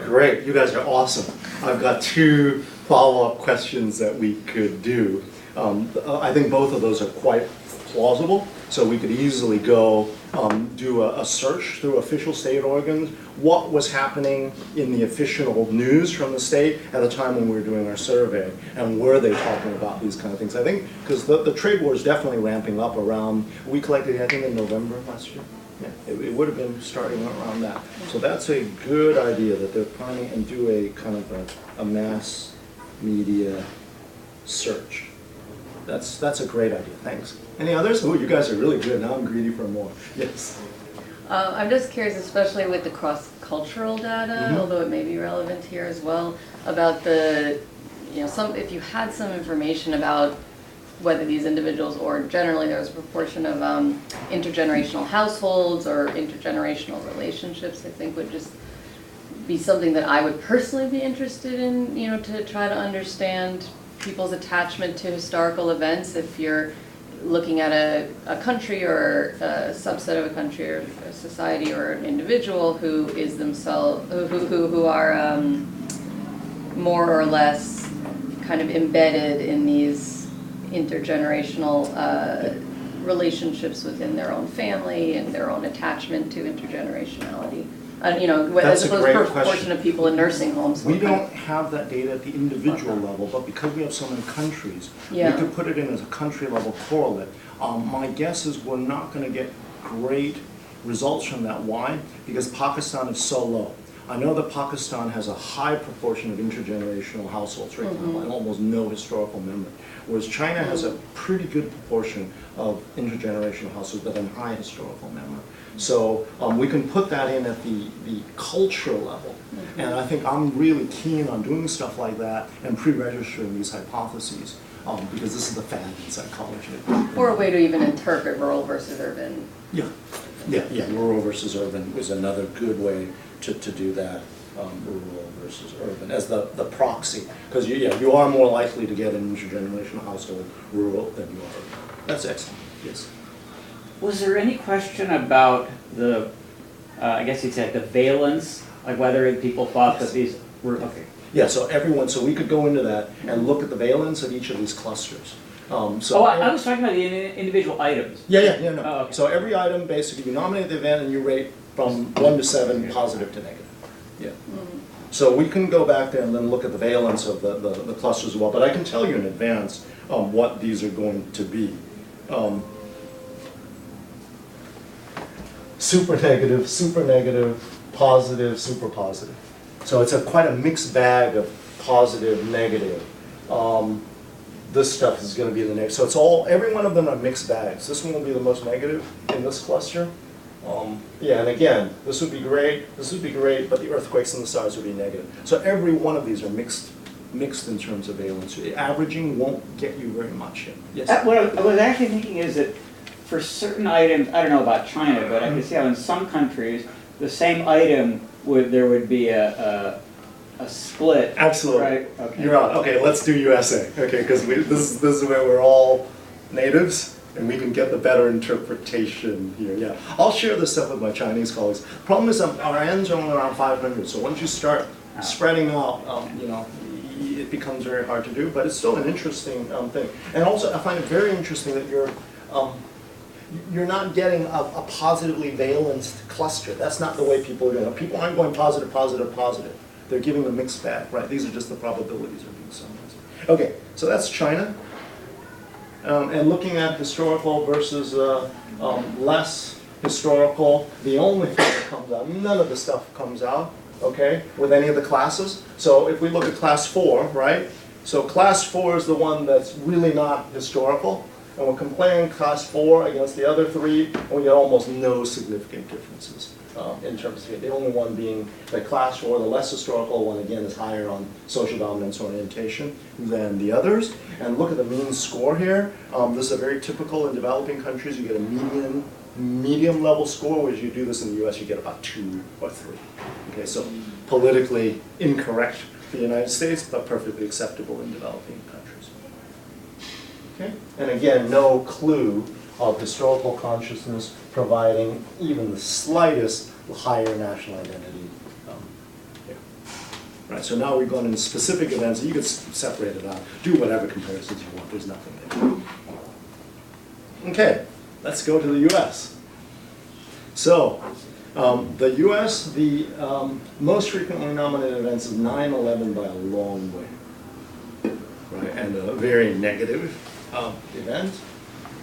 Great, you guys are awesome. I've got 2 follow-up questions that we could do. I think both of those are quite plausible, so we could easily go do a search through official state organs. What was happening in the official news from the state at the time when we were doing our survey, and were they talking about these kind of things? I think, because the trade war is definitely ramping up around, we collected, I think, in November last year. Yeah, it would have been starting around that. So that's a good idea that they're planning and do a kind of a mass media search. That's a great idea, thanks. Any others? Oh, you guys are really good, now I'm greedy for more. Yes. I'm just curious, especially with the cross-cultural data, although it may be relevant here as well, about the, if you had some information about whether these individuals or generally there was a proportion of intergenerational households or intergenerational relationships, I think would just be something that I would personally be interested in, to try to understand people's attachment to historical events. If you're looking at a country or a subset of a country or a society or an individual who is themselves, who are more or less kind of embedded in these intergenerational relationships within their own family and their own attachment to intergenerationality. That's as a opposed great to proportion question. of people in nursing homes. We don't have that data at the individual level, but because we have so many countries, Yeah. we could put it in as a country level correlate. My guess is we're not going to get great results from that. Why? Because Pakistan is so low. I know that Pakistan has a high proportion of intergenerational households right now, and almost no historical memory. Whereas China has a pretty good proportion of intergenerational households that have high historical memory. So we can put that in at the cultural level. And I think I'm really keen on doing stuff like that and pre-registering these hypotheses because this is the fad in psychology. Or a way to even interpret rural versus urban. Yeah, rural versus urban is another good way to do that, rural versus urban, as the proxy. Because you are more likely to get an intergenerational household rural than you are urban. That's excellent, yes. Was there any question about the, I guess you'd say the valence, like whether people thought that these were, okay. Yeah, so we could go into that and look at the valence of each of these clusters. I was talking about the individual items. No. Oh, okay. So every item, basically, you nominate the event and you rate from 1 to 7, positive to negative. Yeah. So we can go back there and then look at the valence of the clusters as well, but I can tell you in advance what these are going to be. Super negative, positive, super positive. So it's quite a mixed bag of positive, negative. This stuff is going to be the next. So it's every one of them are mixed bags. This one will be the most negative in this cluster. Yeah, and again, this would be great, but the earthquakes and the SARS would be negative. So every one of these are mixed in terms of valence. Averaging won't get you very much here. Yes? What I was actually thinking is that for certain items, I don't know about China, but I can see how in some countries, the same item there would be a split. Absolutely. Right? Okay. You're on. Okay, let's do USA. Okay, because this is where we're all natives, and we can get the better interpretation here. Yeah, I'll share this stuff with my Chinese colleagues. Problem is, our ends are only around 500, so once you start spreading out, it becomes very hard to do. But it's still an interesting thing. And also, I find it very interesting that you're not getting a positively valenced cluster. That's not the way people are doing it. People aren't going positive, positive, positive. They're giving a mixed bag, right? These are just the probabilities are being summarized. Okay, so that's China. And looking at historical versus less historical, the only thing that comes out, none of the stuff comes out, okay, with any of the classes. So if we look at class 4, right? So class 4 is the one that's really not historical. And we're comparing class 4 against the other 3, and we get almost no significant differences in terms of the only one being that class 4, the less historical one, again, is higher on social dominance orientation than the others. And look at the mean score here. This is very typical in developing countries. You get a medium level score, whereas you do this in the US, you get about 2 or 3. Okay, so politically incorrect for the United States, but perfectly acceptable in developing countries. Okay? And again, no clue of historical consciousness providing even the slightest higher national identity here. Right, so now we've gone into specific events, and you could separate it out. Do whatever comparisons you want, there's nothing there. Okay, let's go to the US. So, the US, the most frequently nominated events is 9/11 by a long way. Right, and a very negative event.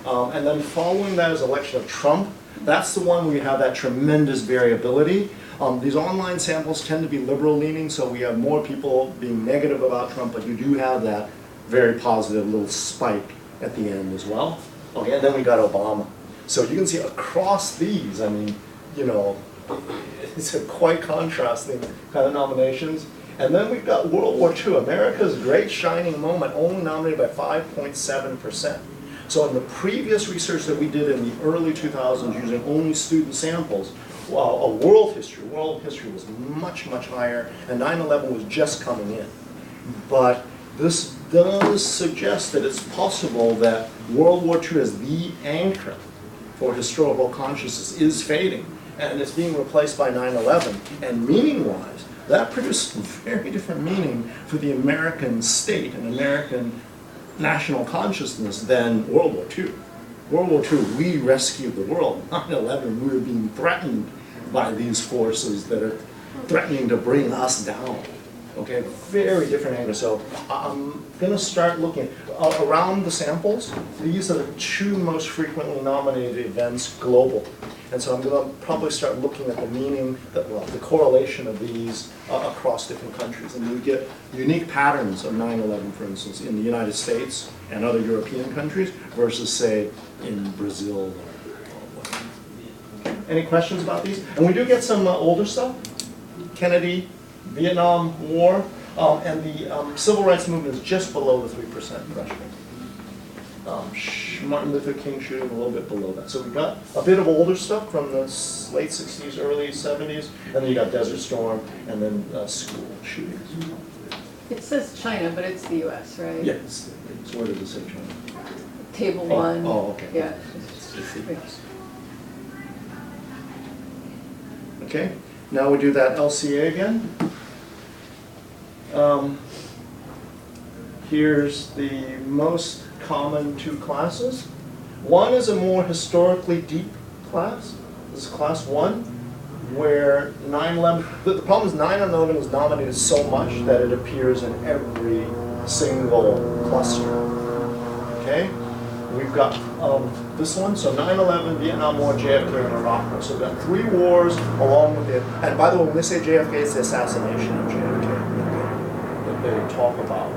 And then following that is election of Trump. That's the one where you have that tremendous variability. These online samples tend to be liberal leaning, so we have more people being negative about Trump, but you do have that very positive little spike at the end as well. Okay, and then we got Obama. So you can see across these, I mean, you know, it's a quite contrasting kind of nominations. And then we've got World War II, America's great shining moment, only nominated by 5.7%. So in the previous research that we did in the early 2000s using only student samples, well, world history was much, much higher, and 9/11 was just coming in. But this does suggest that it's possible that World War II as the anchor for historical consciousness is fading, and it's being replaced by 9/11. And meaning-wise, that produced very different meaning for the American state and American national consciousness than World War II. World War II, we rescued the world. 9/11, we were being threatened by these forces that are threatening to bring us down. Okay, very different angle. So I'm going to start looking around the samples. These are the 2 most frequently nominated events global. And so I'm going to probably start looking at the meaning, the correlation of these across different countries. And you get unique patterns of 9/11, for instance, in the United States and other European countries versus, say, in Brazil or whatever. Any questions about these? And we do get some older stuff. Kennedy, Vietnam War, and the civil rights movement is just below the 3% threshold. Martin Luther King shooting a little bit below that. So we've got a bit of older stuff from the late 60s, early 70s, and then you got Desert Storm, and then school shootings. It says China, but it's the US, right? Yes. So where does it say China? Table 1. Oh, okay. Yeah. It's the US. Okay, now we do that LCA again. Here's the most common 2 classes. One is a more historically deep class. This is class 1, where 9/11, the problem is 9/11 is nominated so much that it appears in every single cluster. Okay? We've got this one, so 9/11, Vietnam War, JFK, and Iraq War. So we've got 3 wars along with it. And by the way, when they say JFK, it's the assassination of JFK that they talk about.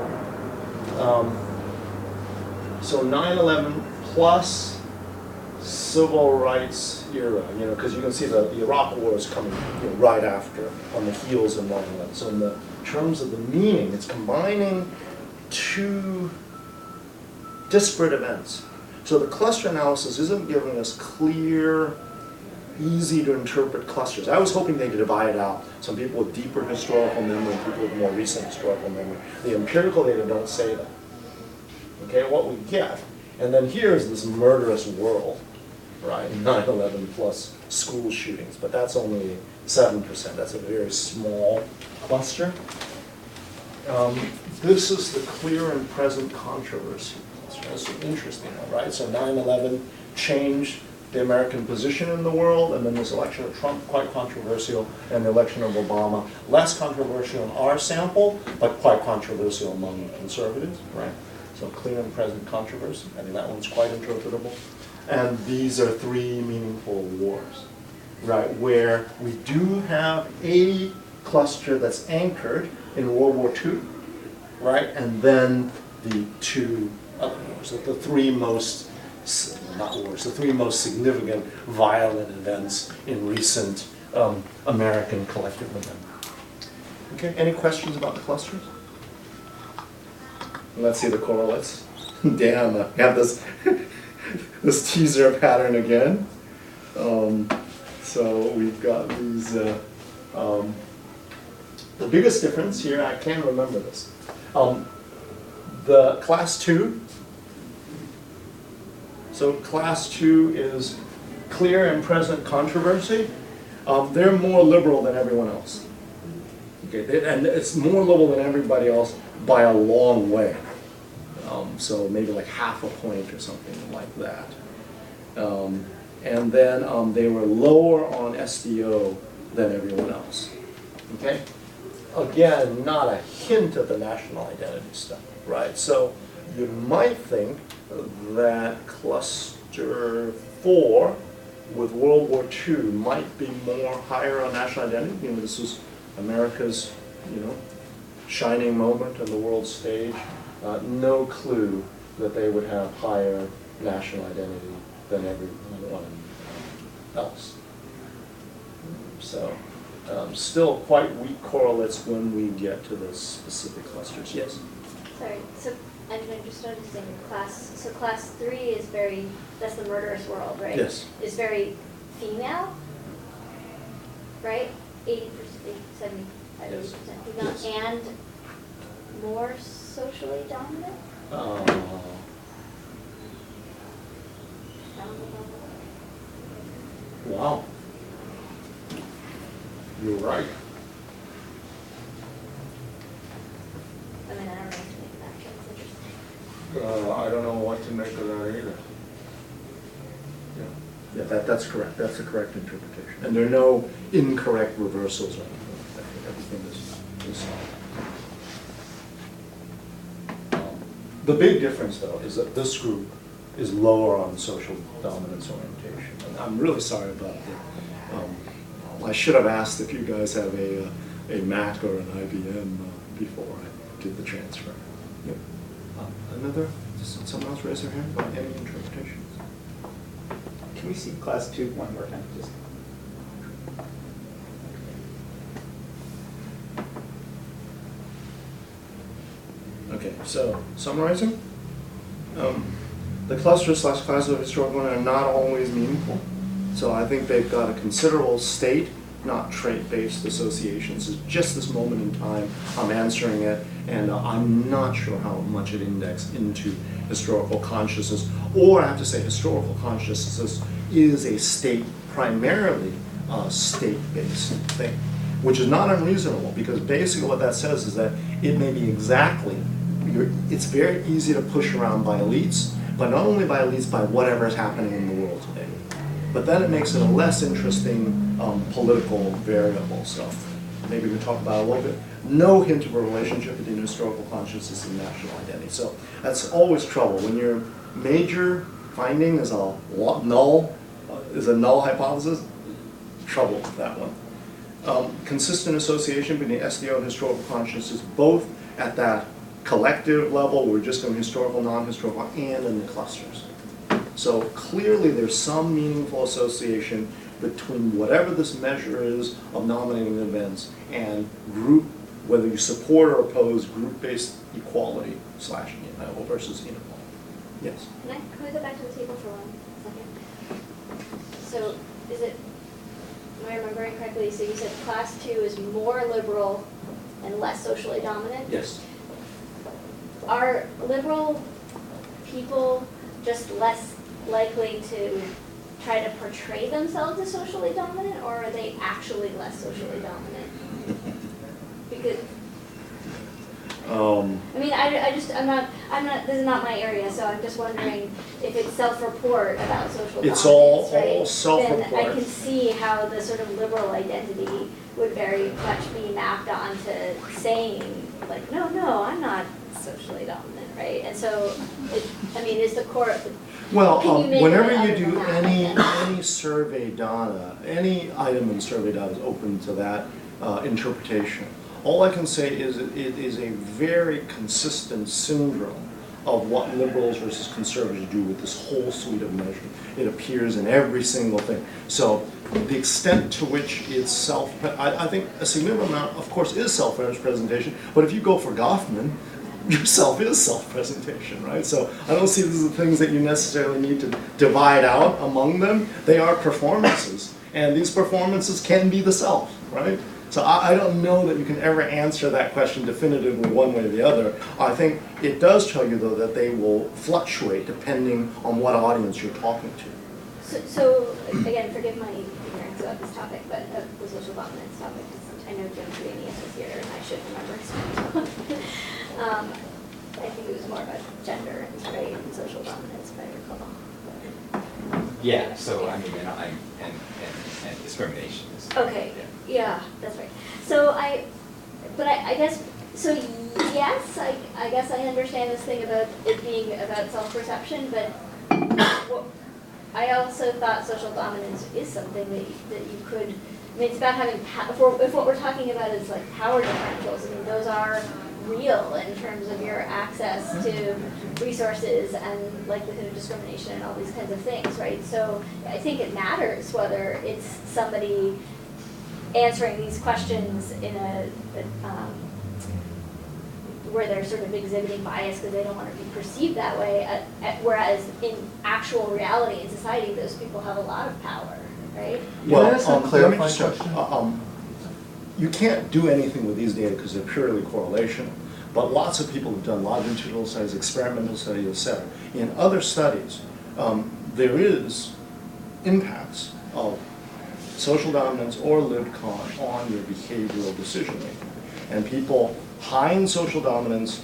So 9/11 plus civil rights era, because you can see the Iraq War is coming right after, on the heels of 9/11. So in the terms of the meaning, it's combining two disparate events. So the cluster analysis isn't giving us clear, easy to interpret clusters. I was hoping they could divide out. Some people with deeper historical memory, people with more recent historical memory. The empirical data don't say that. Okay, what we get, and then here's this murderous world, right? 9/11 plus school shootings, but that's only 7%. That's a very small cluster. This is the clear and present controversy. That's interesting, right? So 9/11 changed the American position in the world, and then this election of Trump, quite controversial, and the election of Obama, less controversial in our sample, but quite controversial among conservatives, right? So clear and present controversy. I think that one's quite interpretable. And these are three meaningful wars, right? Where we do have a cluster that's anchored in World War II, right? And then the two other wars, the three most, not wars, the three most significant violent events in recent American collective memory. Okay, any questions about the clusters? Let's see the correlates. Damn, I have this this teaser pattern again. So we've got these. The biggest difference here, I can't remember this. The class 2. So class 2 is clear and present controversy. They're more liberal than everyone else. Okay, and it's more liberal than everybody else by a long way. So maybe like half a point or something like that. And then they were lower on SDO than everyone else. Okay? Again, not a hint of the national identity stuff, right? So you might think that cluster 4 with World War II might be more higher on national identity. This was America's, shining moment on the world stage. No clue that they would have higher national identity than everyone else. So still quite weak correlates when we get to the specific clusters. Yes? Sorry, so I'm just noticing class 3 is that's the murderous world, right? Yes. Is very female, right? 80%, 70, 80% female, Yes. and more socially dominant? Wow. You're right. I mean, I don't know what to make of that, but it's interesting. I don't know what to make of that either. Yeah, that's correct. That's the correct interpretation. And there are no incorrect reversals or anything like that. Everything is solid. The big difference, though, is that this group is lower on social dominance orientation. And I'm really sorry about that. I should have asked if you guys have a Mac or an IBM before I did the transfer. Yep. Does someone else raise their hand about any interpretations? Can we see class 2 one more time, just? Okay, so summarizing, the cluster/class of historical are not always meaningful. So I think they've got a considerable state, not trait-based associations. It's just this moment in time, I'm answering it, and I'm not sure how much it indexed into historical consciousness. Or I have to say historical consciousness is a state, primarily state-based thing, which is not unreasonable, because basically what that says is that it may be exactly, it's very easy to push around by elites, but not only by elites, by whatever is happening in the world today. But then it makes it a less interesting political variable. So maybe we can talk about it a little bit. No hint of a relationship between historical consciousness and national identity. So that's always trouble. When your major finding is a null hypothesis, trouble with that one. Consistent association between SDO and historical consciousness, both at that collective level, we're just going historical, non-historical, and in the clusters. So clearly there's some meaningful association between whatever this measure is of nominating events and group, whether you support or oppose group-based equality slash versus inequality. Yes? Can we go back to the table for 1 second? So is it, am I remembering correctly, so you said class 2 is more liberal and less socially dominant? Yes. Are liberal people just less likely to try to portray themselves as socially dominant, or are they actually less socially dominant? Because I mean, I'm not, this is not my area, so I'm just wondering if it's self-report about social dominance, It's all right? self-report. Then I can see how the sort of liberal identity would very much be mapped onto saying, like, no, I'm not socially dominant, right? And so, is the core, Well, can you make whenever it you other do than that? any survey data, any item in survey data is open to that interpretation. All I can say is it is a very consistent syndrome of what liberals versus conservatives do with this whole suite of measures. It appears in every single thing. So the extent to which it's I think a significant amount, of course, is self-representation, but if you go for Goffman, yourself is self-presentation, right? So I don't see these are things that you necessarily need to divide out among them. They are performances, and these performances can be the self, right? So I don't know that you can ever answer that question definitively one way or the other. I think it does tell you, though, that they will fluctuate depending on what audience you're talking to. So again, forgive my ignorance about this topic, but the social dominance topic, I know Jim Giuliani is here, and I should remember his name. I think it was more about gender, right, and social dominance, if I recall. Yeah, so I mean, and discrimination is. Okay, yeah, that's right. So I guess, so yes, I guess I understand this thing about it being about self-perception, but I also thought social dominance is something that you could, I mean, it's about having, if what we're talking about is like power differentials, I mean, those are real in terms of your access to resources and likelihood of discrimination and all these kinds of things, right? So I think it matters whether it's somebody answering these questions in where they're sort of exhibiting bias because they don't want to be perceived that way, whereas in actual reality in society, those people have a lot of power, right? Can I ask a let me clarifying just- question? You can't do anything with these data because they're purely correlational, but lots of people have done longitudinal studies, experimental studies, et cetera. In other studies, there is impacts of social dominance or libcon on your behavioral decision making. And people high in social dominance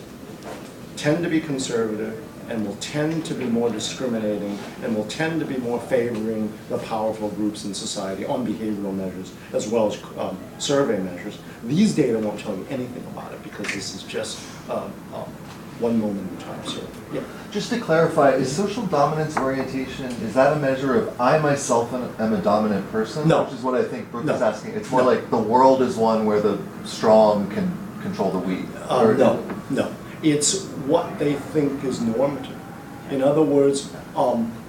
tend to be conservative and will tend to be more discriminating and will tend to be more favoring the powerful groups in society on behavioral measures as well as survey measures. These data won't tell you anything about it because this is just one moment in time survey. Yeah. Just to clarify, is social dominance orientation, is that a measure of I myself am a dominant person? No. Which is what I think Brooke No. is asking. It's more No. like the world is one where the strong can control the weak. Or- No. It's what they think is normative. In other words,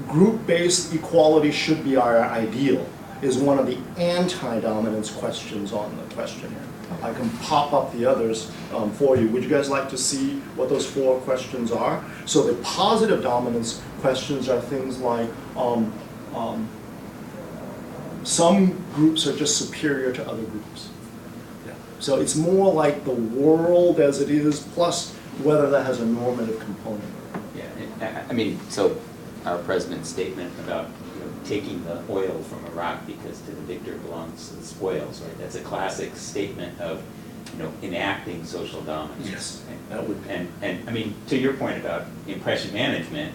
group-based equality should be our ideal is one of the anti-dominance questions on the questionnaire. I can pop up the others for you. Would you guys like to see what those 4 questions are? So the positive dominance questions are things like some groups are just superior to other groups. Yeah. So it's more like the world as it is, plus whether that has a normative component. Yeah, I mean, so our president's statement about taking the oil from Iraq because to the victor belongs the spoils, right? That's a classic statement of enacting social dominance. Yes, Right? that would be. And I mean, to your point about impression management,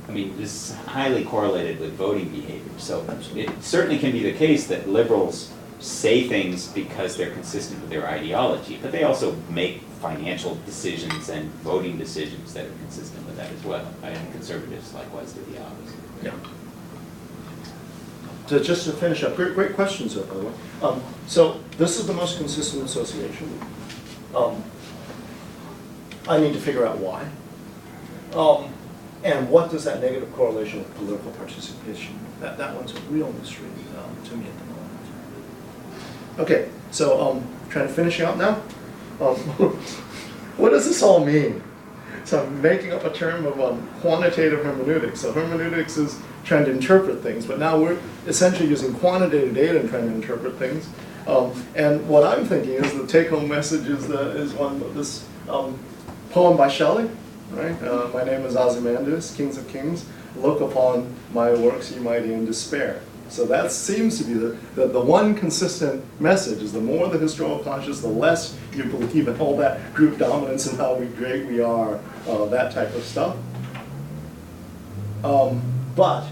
I mean, this is highly correlated with voting behavior. So it certainly can be the case that liberals say things because they're consistent with their ideology, but they also make financial decisions and voting decisions that are consistent with that as well. And conservatives likewise do the opposite. Yeah. Just to finish up, great questions, by the way. So this is the most consistent association. I need to figure out why. And what does that negative correlation with political participation? That one's a real mystery to me at the moment. Okay, so trying to finish out now. What does this all mean? So I'm making up a term of quantitative hermeneutics. So hermeneutics is trying to interpret things, but now we're essentially using quantitative data and trying to interpret things. And what I'm thinking is the take-home message is this poem by Shelley, right? My name is Ozymandias, Kings of Kings. Look upon my works, ye mighty, in despair. So that seems to be the one consistent message is the more the historical conscious, the less you believe in all that group dominance and how great we are, that type of stuff. But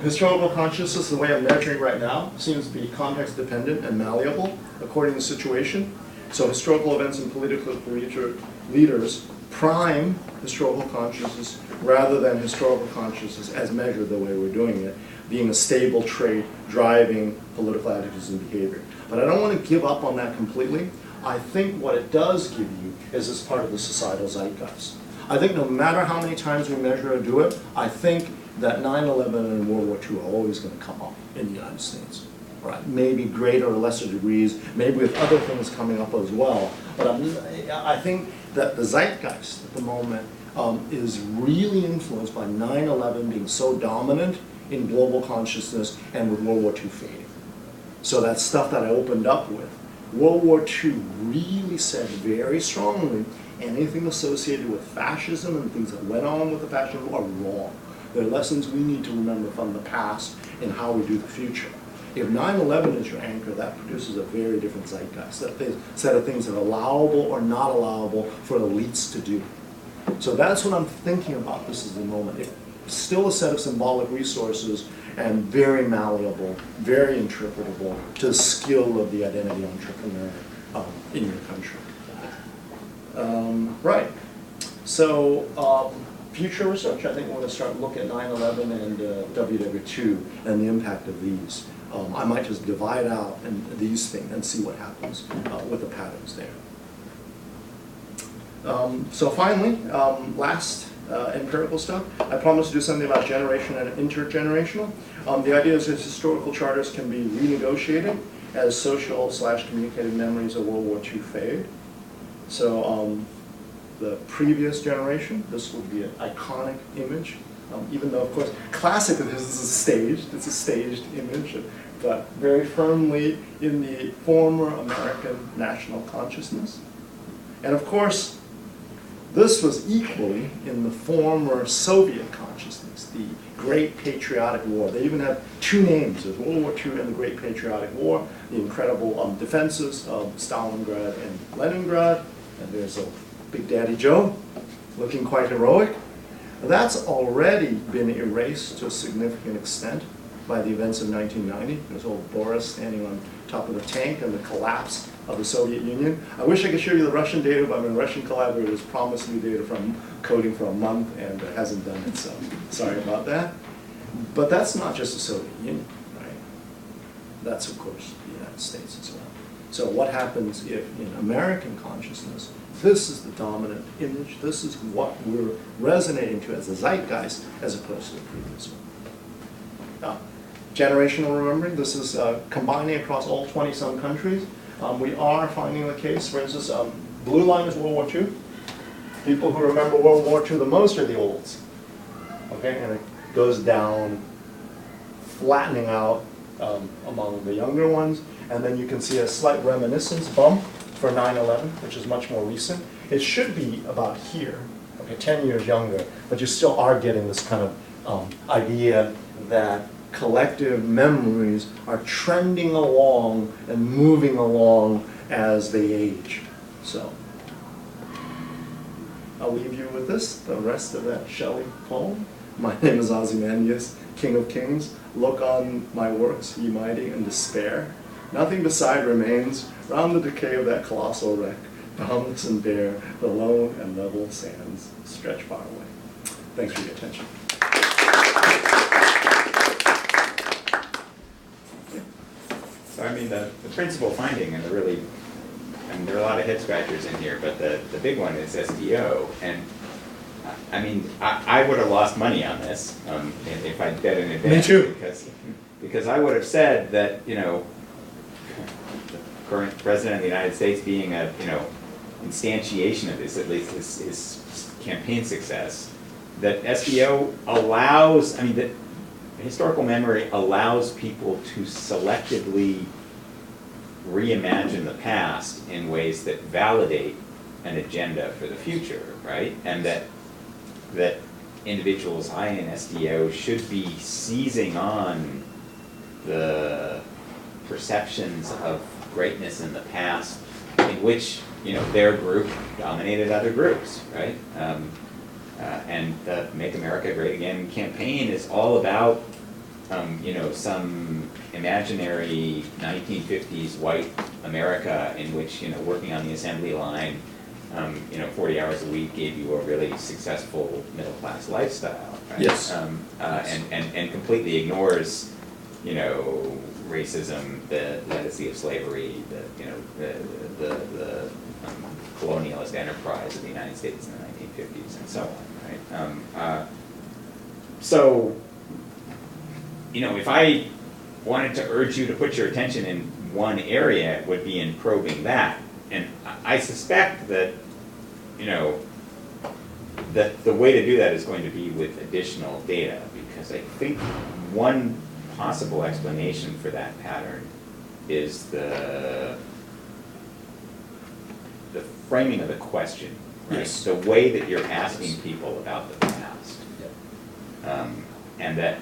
historical consciousness, the way I'm measuring right now, seems to be context dependent and malleable according to the situation. So historical events and political leaders prime historical consciousness rather than historical consciousness as measured the way we're doing it, being a stable trait driving political attitudes and behavior. But I don't want to give up on that completely. I think what it does give you is as part of the societal zeitgeist. I think no matter how many times we measure or do it, I think that 9/11 and World War II are always going to come up in the United States. Right? Maybe greater or lesser degrees, maybe with other things coming up as well. But I think that the zeitgeist at the moment is really influenced by 9/11 being so dominant in global consciousness and with World War II fading. So that stuff that I opened up with, World War II really said very strongly anything associated with fascism and things that went on with the fascism are wrong. They're lessons we need to remember from the past and how we do the future. If 9/11 is your anchor, that produces a very different zeitgeist, that set of things that are allowable or not allowable for elites to do. So that's what I'm thinking about this at the moment. It's still a set of symbolic resources and very malleable, very interpretable to the skill of the identity entrepreneur in your country. Right. So future research, I think we're going to start looking at 9/11 and WWII and the impact of these. I might just divide out these things and see what happens with the patterns there. So finally, last empirical stuff. I promised to do something about generation and intergenerational. The idea is that historical charters can be renegotiated as social/communicative memories of World War II fade. So the previous generation, this would be an iconic image. Even though, of course, classically this is staged, it's a staged image, but very firmly in the former American national consciousness. And of course, this was equally in the former Soviet consciousness, the Great Patriotic War. They even have two names, there's World War II and the Great Patriotic War, the incredible defenses of Stalingrad and Leningrad, and there's a Big Daddy Joe, looking quite heroic. That's already been erased to a significant extent by the events of 1990. There's old Boris standing on top of the tank and the collapse of the Soviet Union. I wish I could show you the Russian data, but my Russian collaborator has promised me data from coding for a month and hasn't done it, so sorry about that. But that's not just the Soviet Union, right? That's, of course, the United States as well. So what happens if in American consciousness, this is the dominant image, this is what we're resonating to as a zeitgeist as opposed to the previous one. Generational remembering, this is combining across all 20-some countries. We are finding the case, for instance, blue line is World War II. People who remember World War II the most are the olds. Okay, and it goes down, flattening out among the younger ones. And then you can see a slight reminiscence bump for 9/11, which is much more recent. It should be about here, okay, 10 years younger, but you still are getting this kind of idea that collective memories are trending along and moving along as they age. So I'll leave you with this, the rest of that Shelley poem. My name is Ozymandias, King of Kings. Look on my works, ye mighty, in despair. Nothing beside remains, round the decay of that colossal wreck, boundless and bare, the lone and level sands stretch far away. Thanks for your attention. So I mean, the principal finding and there are a lot of head scratchers in here, but the big one is SDO. And I mean, I would have lost money on this if I'd bet in advance. Me too. Because I would have said that, you know, the current president of the United States being a, you know, instantiation of this, at least his campaign success, that SVO allows, I mean, that historical memory allows people to selectively reimagine the past in ways that validate an agenda for the future, right? And that individuals high in SDO should be seizing on the perceptions of greatness in the past in which, you know, their group dominated other groups, right? And the Make America Great Again campaign is all about, you know, some imaginary 1950s white America in which, you know, working on the assembly line, you know, 40 hours a week gave you a really successful middle-class lifestyle, right? Yes. And completely ignores, you know, racism, the legacy of slavery, the, you know, the colonialist enterprise of the United States in the 1950s and so on, right? So, you know, if I wanted to urge you to put your attention in one area, it would be in probing that. And I suspect that, you know, that the way to do that is going to be with additional data, because I think one possible explanation for that pattern is the framing of the question, right? Yes. The way that you're asking people about the past. And that,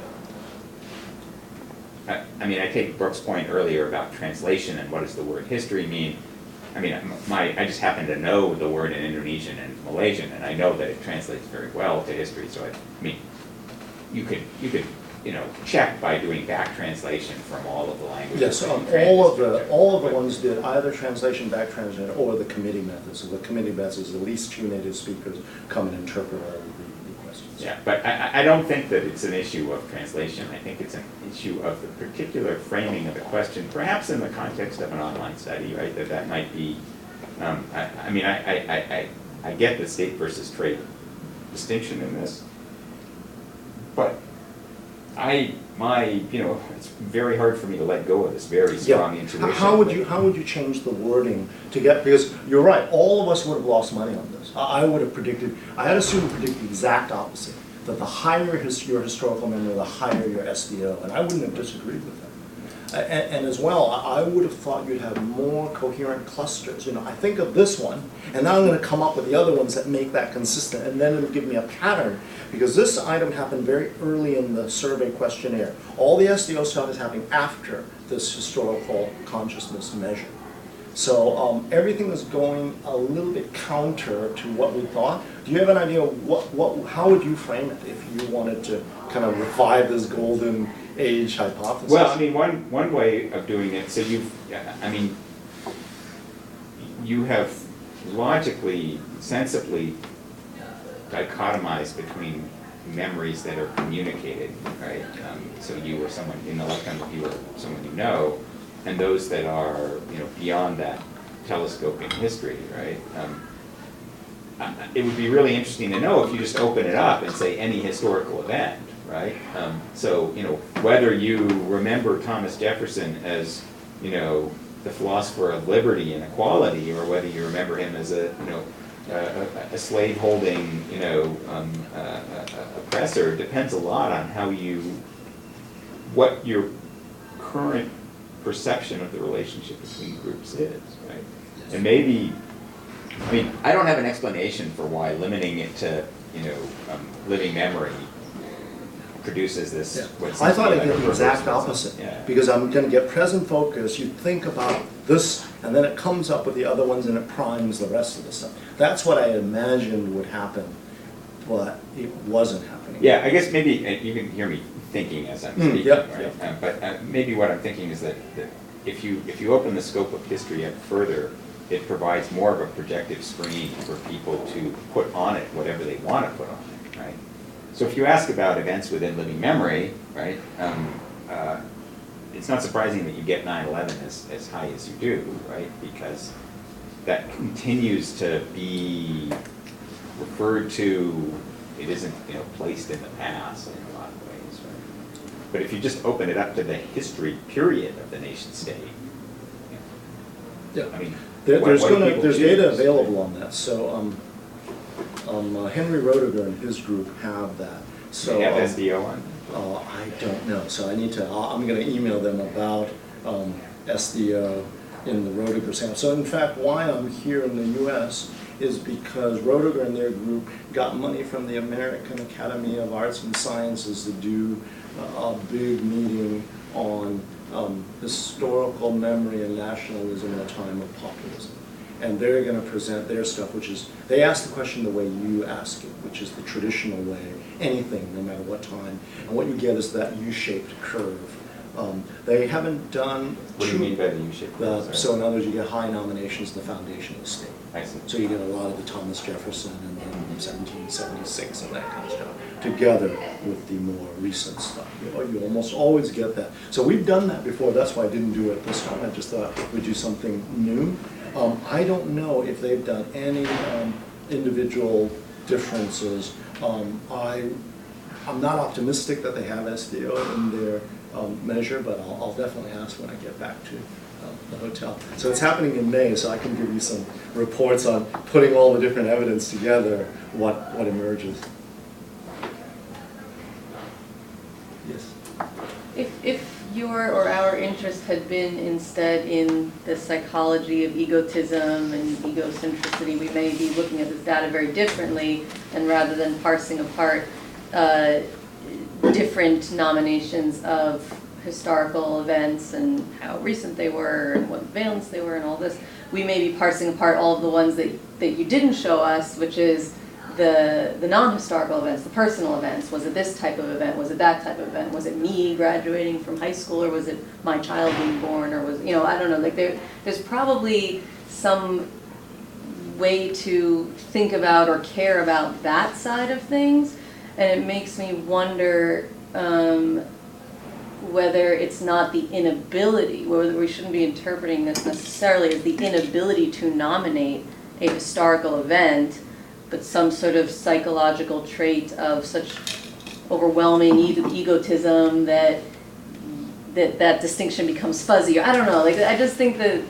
I mean, I take Brooke's point earlier about translation and what does the word history mean. I mean, I just happen to know the word in Indonesian and Malaysian, and I know that it translates very well to history. So I mean, you could you know, check by doing back translation from all of the languages. Yes, all of the ones did either translation, back translation, or the committee method. So the committee method is at least 2 native speakers come and interpret all of the questions. Yeah, but I don't think that it's an issue of translation. I think it's an issue of the particular framing of the question, perhaps in the context of an online study, right? That might be, I mean, I get the state versus trade distinction in this, but you know, it's very hard for me to let go of this very strong intuition. How would you change the wording to get, because you're right, all of us would have lost money on this. I would have predicted, I had assumed predict the exact opposite, that the higher your historical memory, the higher your SDO, and I wouldn't have disagreed with that. And as well, I would have thought you'd have more coherent clusters. You know, I think of this one, and now I'm going to come up with the other ones that make that consistent, and then it'll give me a pattern. Because this item happened very early in the survey questionnaire. All the SDO stuff is happening after this historical consciousness measure. So everything is going a little bit counter to what we thought. Do you have an idea of how would you frame it if you wanted to kind of revive this golden age hypothesis? Well, I mean, one way of doing it, so you have logically, sensibly dichotomized between memories that are communicated, right? So you or someone in the lifetime of you or someone you know, and those that are, you know, beyond that telescoping history, right? It would be really interesting to know if you just open it up and say any historical event, right? So, you know, whether you remember Thomas Jefferson as, you know, the philosopher of liberty and equality, or whether you remember him as a, you know, a slave-holding, you know, oppressor, depends a lot on what your current perception of the relationship between groups is, right? And maybe, I mean, I don't have an explanation for why limiting it to, you know, living memory produces this. Yeah. I thought I'd get the exact opposite, because I'm going to get present focus. You think about this, and then it comes up with the other ones, and it primes the rest of the stuff. That's what I imagined would happen, but it wasn't happening. Yeah, I guess maybe you can hear me thinking as I'm speaking, yep, right? yep. But maybe what I'm thinking is that if you open the scope of history up further, it provides more of a projective screen for people to put on it whatever they want to put on it, right? So if you ask about events within living memory, right, it's not surprising that you get 9/11 as high as you do, right? Because that continues to be referred to it isn't, placed in the past in a lot of ways, right? But if you just open it up to the history period of the nation state, Yeah. I mean, There's what do people there's choose? data available on that, so, Henry Roediger and his group have that. So, They have SDO on? I don't know, so I'm gonna email them about, SDO in the Roediger sample. So in fact, why I'm here in the US is because Roediger and their group got money from the American Academy of Arts and Sciences to do a big meeting on historical memory and nationalism in a time of populism. And they're going to present their stuff, which is, they ask the question the way you ask it, which is the traditional way, anything, no matter what time. And what you get is that U-shaped curve. They haven't done What do you mean by the U-shaped curve? Sorry. so in other words, you get high nominations in the foundation of the state. I see. So you get a lot of the Thomas Jefferson and then 1776 and that kind of stuff, together with the more recent stuff. You almost always get that. So we've done that before, that's why I didn't do it this time, I just thought we'd do something new. I don't know if they've done any individual differences. I'm not optimistic that they have SDO in their measure, but I'll definitely ask when I get back to the hotel. So it's happening in May, so I can give you some reports on putting all the different evidence together, what emerges. Yes? If your or our interest had been instead in the psychology of egotism and egocentricity, we may be looking at this data very differently, and rather than parsing apart different nominations of historical events and how recent they were and what valence they were and all this, we may be parsing apart all of the ones that you didn't show us, which is the non-historical events, the personal events. Was it this type of event? Was it that type of event? Was it me graduating from high school, or was it my child being born, or was, I don't know, like there's probably some way to think about or care about that side of things, and it makes me wonder whether it's not the inability, whether we shouldn't be interpreting this necessarily as the inability to nominate a historical event, but some sort of psychological trait of such overwhelming egotism that distinction becomes fuzzy. I don't know, like I just think that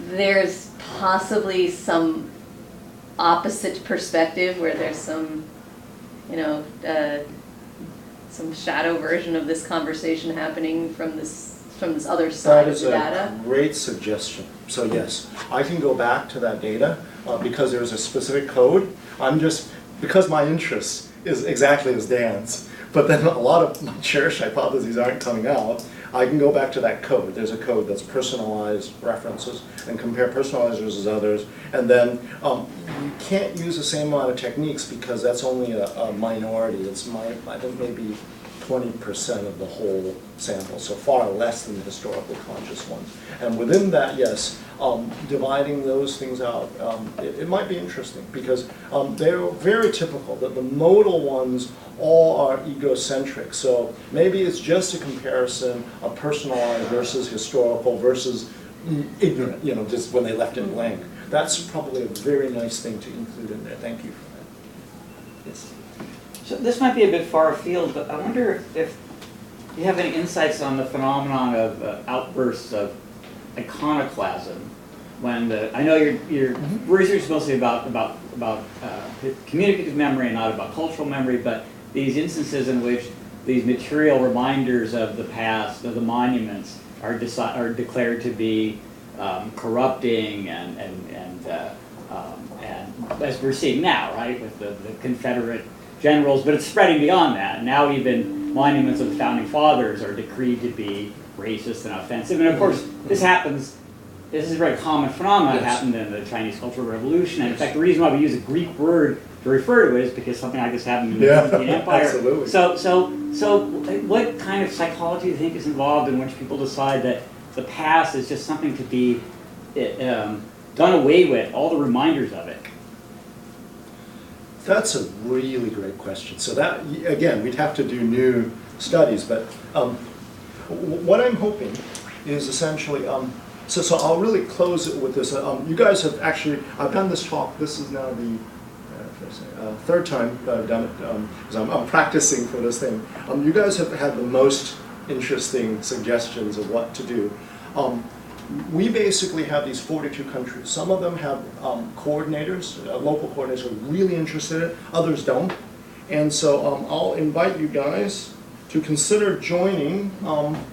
there's possibly some opposite perspective where there's some, some shadow version of this conversation happening from this other side of the data. That is a great suggestion. So yes, I can go back to that data because there's a specific code. Because my interest is exactly as Dan's, but then a lot of my cherished hypotheses aren't coming out, I can go back to that code. There's a code that's personalized references and compare personalized versus others. And then you can't use the same amount of techniques because that's only a minority. It's I think maybe 20% of the whole sample, so far less than the historically conscious ones. And within that, yes, dividing those things out, it might be interesting because they're very typical, that the modal ones all are egocentric. So maybe it's just a comparison of personalized versus historical versus ignorant, just when they left it blank. That's probably a very nice thing to include in there. Thank you for that. Yes. So this might be a bit far afield, but I wonder if you have any insights on the phenomenon of outbursts of iconoclasm. When I know your research is mostly about communicative memory and not about cultural memory, but these instances in which these material reminders of the past, of the monuments, are declared to be corrupting and as we're seeing now, right, with the Confederate generals, but it's spreading beyond that. And now even monuments of the Founding Fathers are decreed to be racist and offensive. And of course, this is a very common phenomenon. It happened in the Chinese Cultural Revolution. And in fact, the reason why we use a Greek word to refer to it is because something like this happened in the Byzantine Empire. Absolutely. So what kind of psychology do you think is involved in which people decide that the past is just something to be done away with, all the reminders of it? That's a really great question. So that, again, we'd have to do new studies, but what I'm hoping is essentially, so I'll really close it with this. You guys have actually, I've done this talk, this is now the third time I've done it, because I'm practicing for this thing. You guys have had the most interesting suggestions of what to do. We basically have these 42 countries. Some of them have coordinators, local coordinators who are really interested in it, others don't. And so I'll invite you guys to consider joining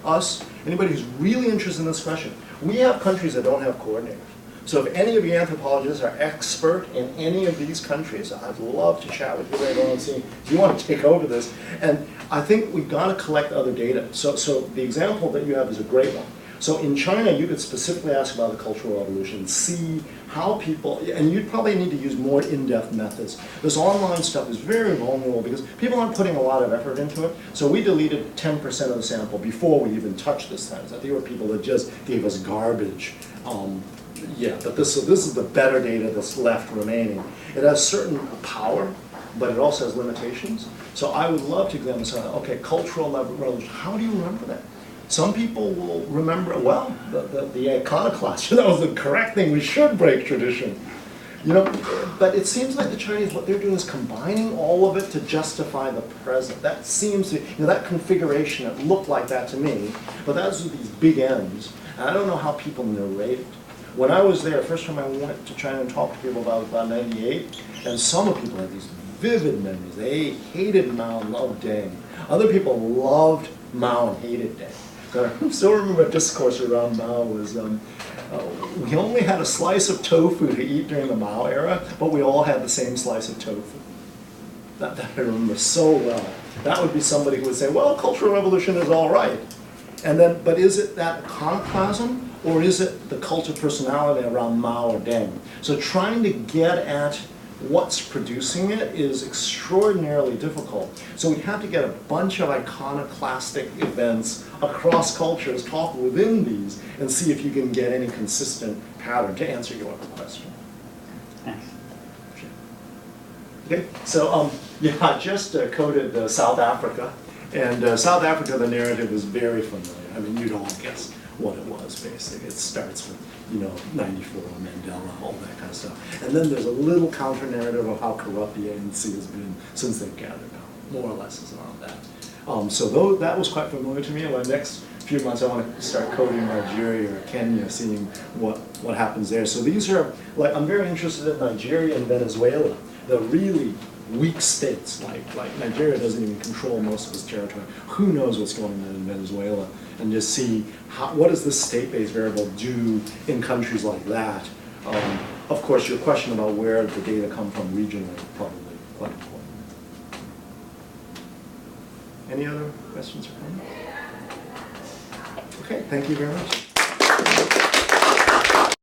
us, anybody who's really interested in this question. We have countries that don't have coordinators. So if any of you anthropologists are expert in any of these countries, I'd love to chat with you later on and see if you want to take over this. And I think we've got to collect other data. So the example that you have is a great one. So in China, you could specifically ask about the Cultural Revolution, see how people, and you'd probably need to use more in-depth methods. This online stuff is very vulnerable because people aren't putting a lot of effort into it. So we deleted 10% of the sample before we even touched this thing. I think there were people that just gave us garbage. Yeah, but this is the better data that's left remaining. It has certain power, but it also has limitations. So I would love to examine something. Okay, Cultural Revolution, how do you remember that? Some people will remember, well, the iconoclast, that was the correct thing, we should break tradition. You know, but it seems like the Chinese, what they're doing is combining all of it to justify the present. That seems to, you know, that configuration, it looked like that to me, but that's with these big M's. And I don't know how people narrate it. When I was there, first time I went to China and talked to people about 98, and some of people had these vivid memories. They hated Mao and loved Deng. Other people loved Mao and hated Deng. I still remember a discourse around Mao was, we only had a slice of tofu to eat during the Mao era, but we all had the same slice of tofu. That I remember so well. That would be somebody who would say, well, Cultural Revolution is all right. And then, but is it that iconoclasm, or is it the cult of personality around Mao or Deng? So trying to get at what's producing it is extraordinarily difficult. So we have to get a bunch of iconoclastic events across cultures, talk within these, and see if you can get any consistent pattern to answer your question. Thanks. Okay, so yeah, I just coded South Africa, and South Africa, the narrative is very familiar. I mean, you'd all guess what it was, basically. It starts with, you know, 94, Mandela, all that kind of stuff. And then there's a little counter-narrative of how corrupt the ANC has been since they've gathered power, more or less is around that. So that was quite familiar to me. In the next few months, I want to start coding Nigeria or Kenya, seeing what happens there. So these are, like, I'm very interested in Nigeria and Venezuela, the really weak states, like Nigeria doesn't even control most of its territory. Who knows what's going on in Venezuela? And just see what does this state-based variable do in countries like that. Of course, your question about where the data come from regionally is probably quite important. Any other questions or comments? Okay, thank you very much.